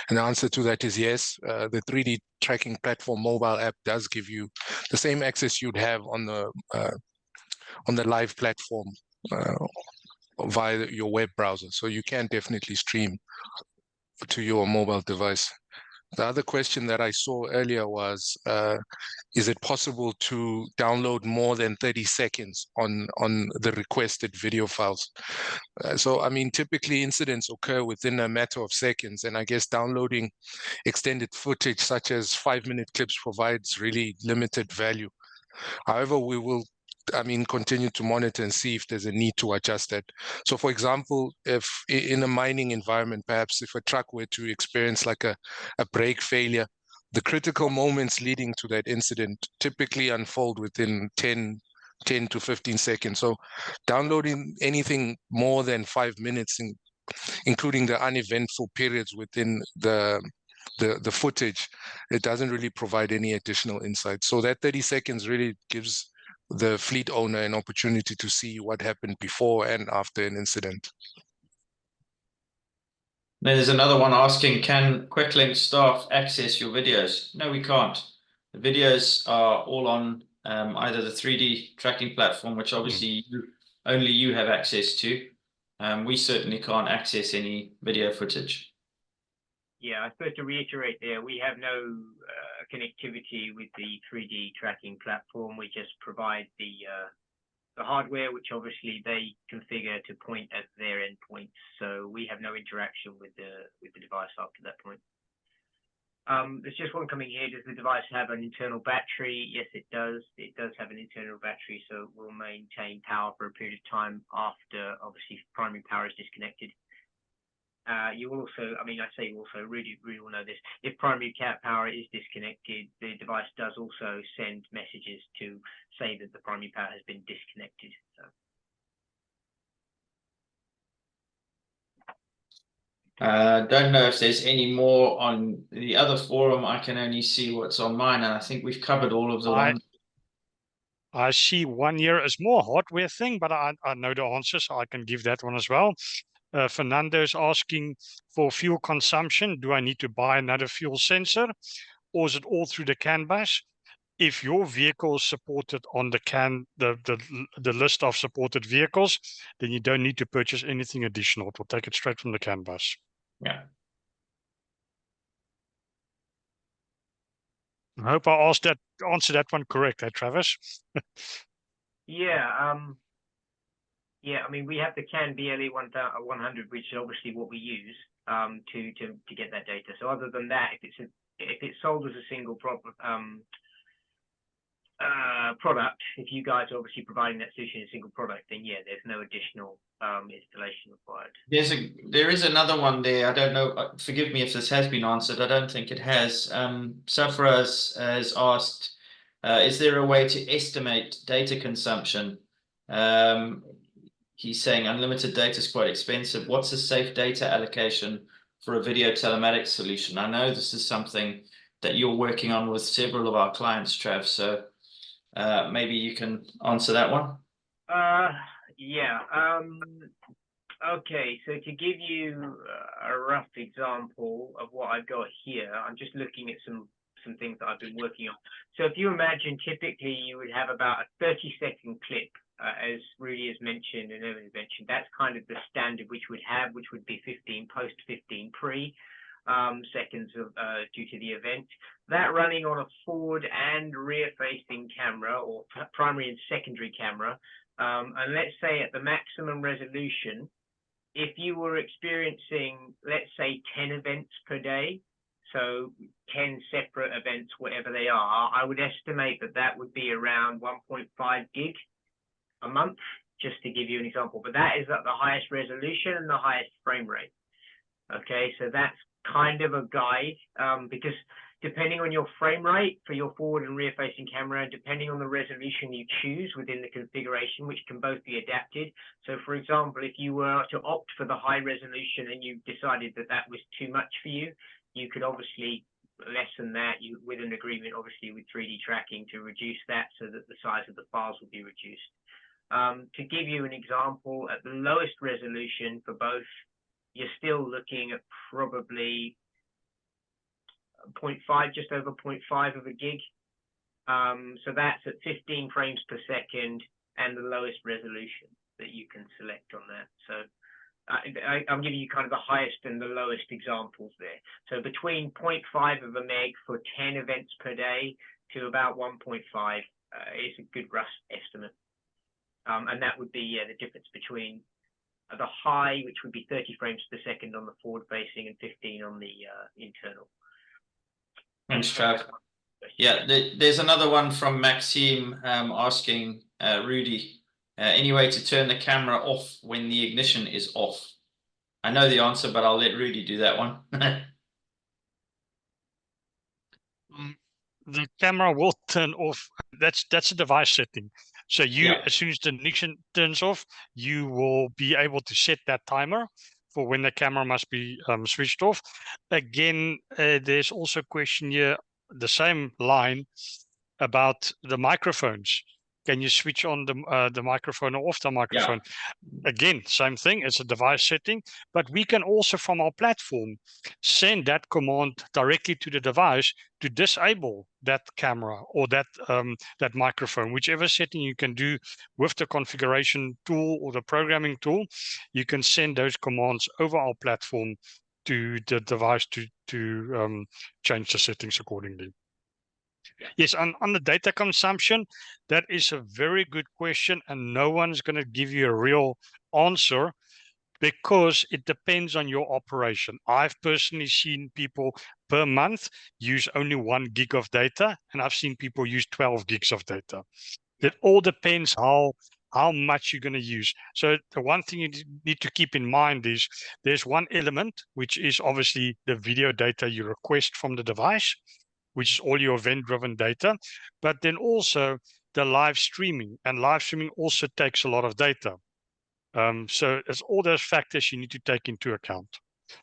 the answer to that is yes. The 3D tracking platform mobile app does give you the same access you'd have on the live platform via your web browser. So you can definitely stream to your mobile device. The other question that I saw earlier was, is it possible to download more than 30 seconds on the requested video files? So, I mean, typically incidents occur within a matter of seconds, and I guess downloading extended footage such as 5-minute clips provides really limited value. However, we will continue to monitor and see if there's a need to adjust that. So for example, if in a mining environment, perhaps if a truck were to experience like a brake failure, the critical moments leading to that incident typically unfold within 10 to 15 seconds. So downloading anything more than 5 minutes, including the uneventful periods within the footage, it doesn't really provide any additional insight. So that 30 seconds really gives the fleet owner an opportunity to see what happened before and after an incident. There's another one asking, can Queclink staff access your videos? No, we can't. The videos are all on either the 3D tracking platform, which obviously only you have access to. We certainly can't access any video footage. Yeah, I suppose to reiterate there, we have no connectivity with the 3D tracking platform. We just provide the hardware, which obviously they configure to point at their endpoints. So we have no interaction with the device after that point. There's just one coming here. Does the device have an internal battery? Yes, it does. It does have an internal battery, so it will maintain power for a period of time after, obviously, primary power is disconnected. You will also, I mean, I say also, Rudy will know this. If primary power is disconnected, the device does also send messages to say that the primary power has been disconnected. So. Don't know if there's any more on the other forum. I can only see what's on mine, and I think we've covered all of the ones. I see one here is more hardware thing, but I know the answer, so I can give that one as well. Fernando is asking for fuel consumption. Do I need to buy another fuel sensor, or is it all through the CAN bus? If your vehicle is supported on the list of supported vehicles, then you don't need to purchase anything additional. It will take it straight from the CAN bus. Yeah. I hope I answered that one correct, Travis? Yeah. Yeah. I mean, we have the CAN BLE 100, which is obviously what we use to get that data. So other than that, if it's sold as a single product, if you guys are obviously providing that solution as a single product, then yeah, there's no additional installation required. There is another one there. I don't know. Forgive me if this has been answered. I don't think it has. Safra has asked, is there a way to estimate data consumption? He's saying unlimited data is quite expensive. What's a safe data allocation for a video telematics solution? I know this is something that you're working on with several of our clients, Trav. So maybe you can answer that one. Yeah. Okay, so to give you a rough example of what I've got here, I'm just looking at some things that I've been working on. So if you imagine, typically you would have about a 30-second clip, as Rudy has mentioned and Evan has mentioned. That's kind of the standard which would be 15 post, 15 pre seconds of, due to the event. That running on a forward and rear-facing camera, or primary and secondary camera. And let's say at the maximum resolution, if you were experiencing, let's say, 10 events per day, so 10 separate events, whatever they are, I would estimate that would be around 1.5 gig a month, just to give you an example. But that is at the highest resolution and the highest frame rate. Okay, so that's kind of a guide, because depending on your frame rate for your forward and rear facing camera, depending on the resolution you choose within the configuration, which can both be adapted. So for example, if you were to opt for the high resolution and you decided that was too much for you, you could obviously lessen that with an agreement, obviously with 3Dtracking, to reduce that so that the size of the files will be reduced. To give you an example, at the lowest resolution for both, you're still looking at probably 0.5, just over 0.5 of a gig. So that's at 15 frames per second and the lowest resolution that you can select on that. So I'm giving you kind of the highest and the lowest examples there. So between 0.5 of a meg for 10 events per day to about 1.5 is a good rough estimate. And that would be the difference between the high, which would be 30 frames per second on the forward facing and 15 on the internal. Thanks, Trav. Yeah, there's another one from Maxime asking Rudy, any way to turn the camera off when the ignition is off? I know the answer, but I'll let Rudy do that one. The camera will turn off. That's a device setting. So as soon as the ignition turns off, you will be able to set that timer for when the camera must be switched off. Again, there's also a question here, the same line, about the microphones. Can you switch on the microphone or off the microphone? Yeah. Again, same thing. It's a device setting, but we can also from our platform send that command directly to the device to disable that camera or that microphone. Whichever setting you can do with the configuration tool or the programming tool, you can send those commands over our platform to the device to change the settings accordingly. Yes, on the data consumption, that is a very good question, and no one's going to give you a real answer because it depends on your operation. I've personally seen people per month use only 1 gig of data, and I've seen people use 12 gigs of data. It all depends how much you're going to use. So the one thing you need to keep in mind is there's one element, which is obviously the video data you request from the device, which is all your event-driven data, but then also the live streaming, and live streaming also takes a lot of data. So it's all those factors you need to take into account.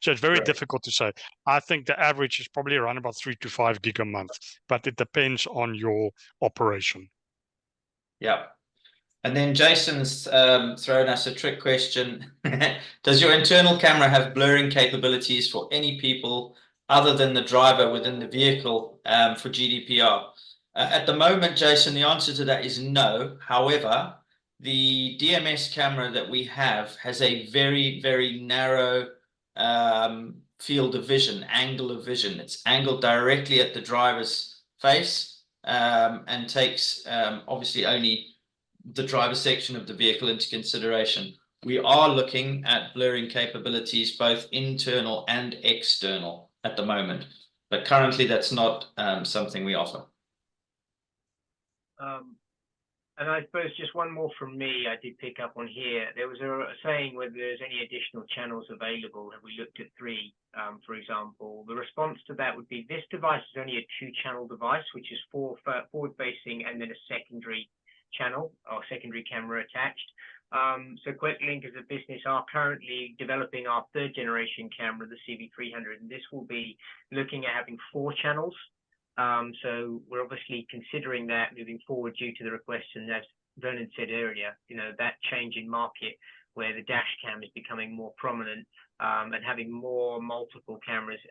So it's very difficult to say. I think the average is probably around about 3 to 5 gig a month, but it depends on your operation. Yeah. And then Jason's thrown us a trick question. Does your internal camera have blurring capabilities for any people other than the driver within the vehicle for GDPR? At the moment, Jason, the answer to that is no. However, the DMS camera that we have has a very, very narrow field of vision, angle of vision. It's angled directly at the driver's face and takes obviously only the driver section of the vehicle into consideration. We are looking at blurring capabilities, both internal and external at the moment, but currently that's not something we offer. And I suppose just one more from me, I did pick up on here. There was a saying whether there's any additional channels available. Have we looked at 3, for example? The response to that would be this device is only a 2-channel device, which is forward-facing and then a secondary channel or secondary camera attached. So Queclink as a business are currently developing our 3rd generation camera, the CV300, and this will be looking at having 4 channels. So we're obviously considering that moving forward due to the request, and as Vernon said earlier, you know, that change in market where the dash cam is becoming more prominent, and having multiple cameras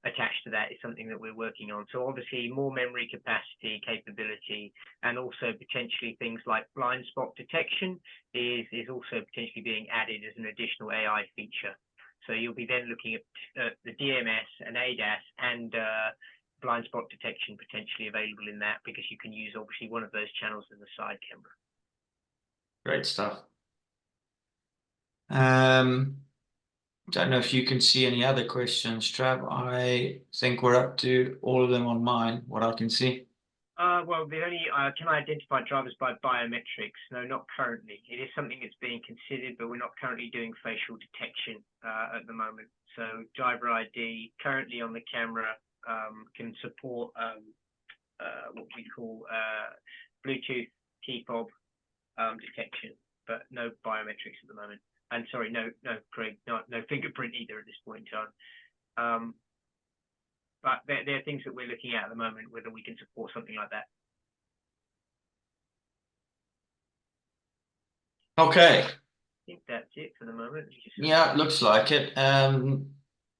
attached to that is something that we're working on. So obviously more memory capacity, capability, and also potentially things like blind spot detection is also potentially being added as an additional AI feature. So you'll be then looking at the DMS and ADAS and blind spot detection potentially available in that, because you can use obviously one of those channels as a side camera. Great stuff. Don't know if you can see any other questions, Trav. I think we're up to all of them on mine, what I can see. Well, the only can I identify drivers by biometrics? No, not currently. It is something that's being considered, but we're not currently doing facial detection at the moment. So driver ID currently on the camera can support what we call Bluetooth key fob detection, but no biometrics at the moment. And sorry, no, Craig, no fingerprint either at this point in time. But there are things that we're looking at the moment, whether we can support something like that. Okay. I think that's it for the moment. Yeah, it looks like it. Oh,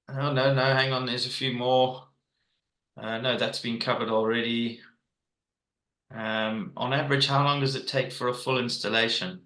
no, hang on. There's a few more. No, that's been covered already. On average, how long does it take for a full installation?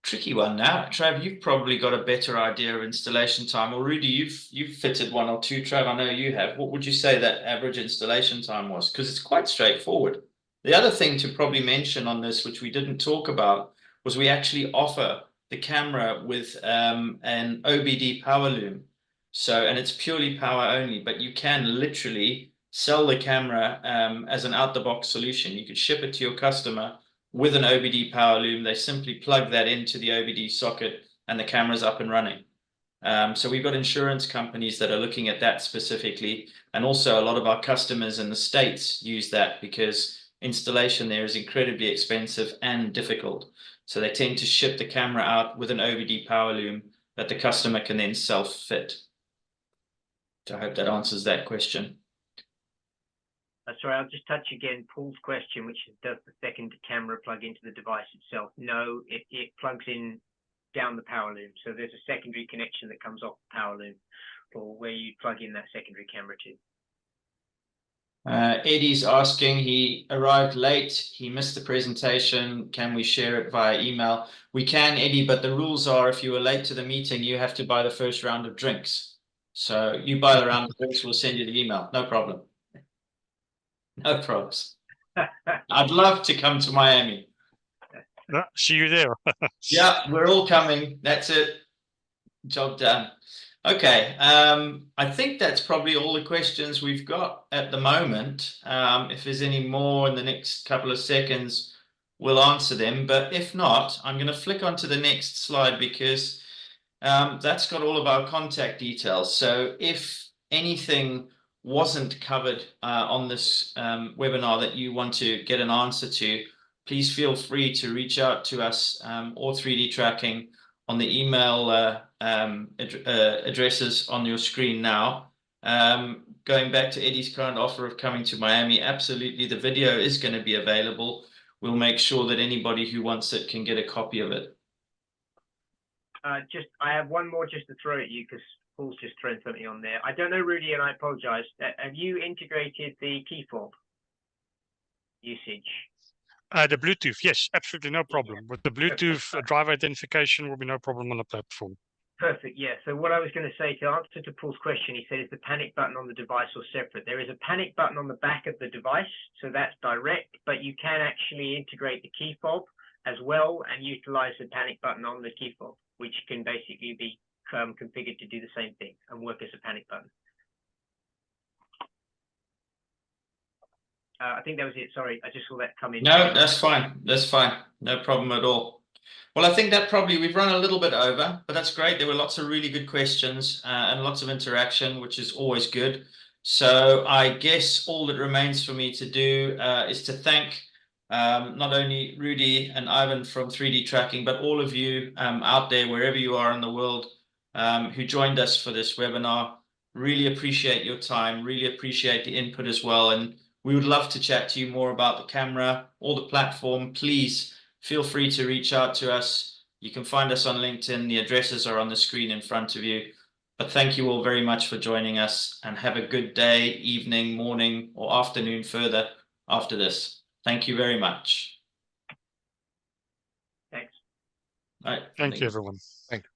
Tricky one now. Trav, you've probably got a better idea of installation time. Or Rudy, you've fitted one or two. Trav, I know you have. What would you say that average installation time was? Because it's quite straightforward. The other thing to probably mention on this, which we didn't talk about, was we actually offer the camera with an OBD power loom. So, and it's purely power only, but you can literally sell the camera as an out-the-box solution. You could ship it to your customer with an OBD power loom. They simply plug that into the OBD socket and the camera's up and running. So we've got insurance companies that are looking at that specifically. And also a lot of our customers in the States use that because installation there is incredibly expensive and difficult. So they tend to ship the camera out with an OBD power loom that the customer can then self-fit. So I hope that answers that question. Sorry, I'll just touch again Paul's question, which is, does the second camera plug into the device itself? No, it plugs in down the power loom. So there's a secondary connection that comes off the power loom for where you plug in that secondary camera to. Eddie's asking, he arrived late, he missed the presentation. Can we share it via email? We can, Eddie, but the rules are if you were late to the meeting, you have to buy the first round of drinks. So you buy the round of drinks, we'll send you the email. No problem. No problems. I'd love to come to Miami. See you there. Yeah, we're all coming. That's it. Job done. Okay, I think that's probably all the questions we've got at the moment. If there's any more in the next couple of seconds, we'll answer them. But if not, I'm going to flick onto the next slide because that's got all of our contact details. So if anything wasn't covered on this webinar that you want to get an answer to, please feel free to reach out to us or 3D Tracking on the email addresses on your screen now. Going back to Eddie's current offer of coming to Miami, absolutely, the video is going to be available. We'll make sure that anybody who wants it can get a copy of it. I have one more just to throw at you because Paul's just thrown something on there. I don't know, Rudy, and I apologize. Have you integrated the key fob usage? The Bluetooth, yes, absolutely no problem. With the Bluetooth driver identification will be no problem on the platform. Perfect, yeah. So what I was going to say to answer to Paul's question, he said, is the panic button on the device or separate? There is a panic button on the back of the device, so that's direct, but you can actually integrate the key fob as well and utilize the panic button on the key fob, which can basically be configured to do the same thing and work as a panic button. I think that was it. Sorry, I just saw that come in. No, that's fine. That's fine. No problem at all. Well, I think that probably we've run a little bit over, but that's great. There were lots of really good questions and lots of interaction, which is always good. So I guess all that remains for me to do is to thank not only Rudy and Ivan from 3D Tracking, but all of you out there, wherever you are in the world, who joined us for this webinar. Really appreciate your time, really appreciate the input as well. And we would love to chat to you more about the camera or the platform. Please feel free to reach out to us. You can find us on LinkedIn. The addresses are on the screen in front of you. But thank you all very much for joining us and have a good day, evening, morning, or afternoon further after this. Thank you very much. Thanks. All right. Thank you, everyone. Thank you.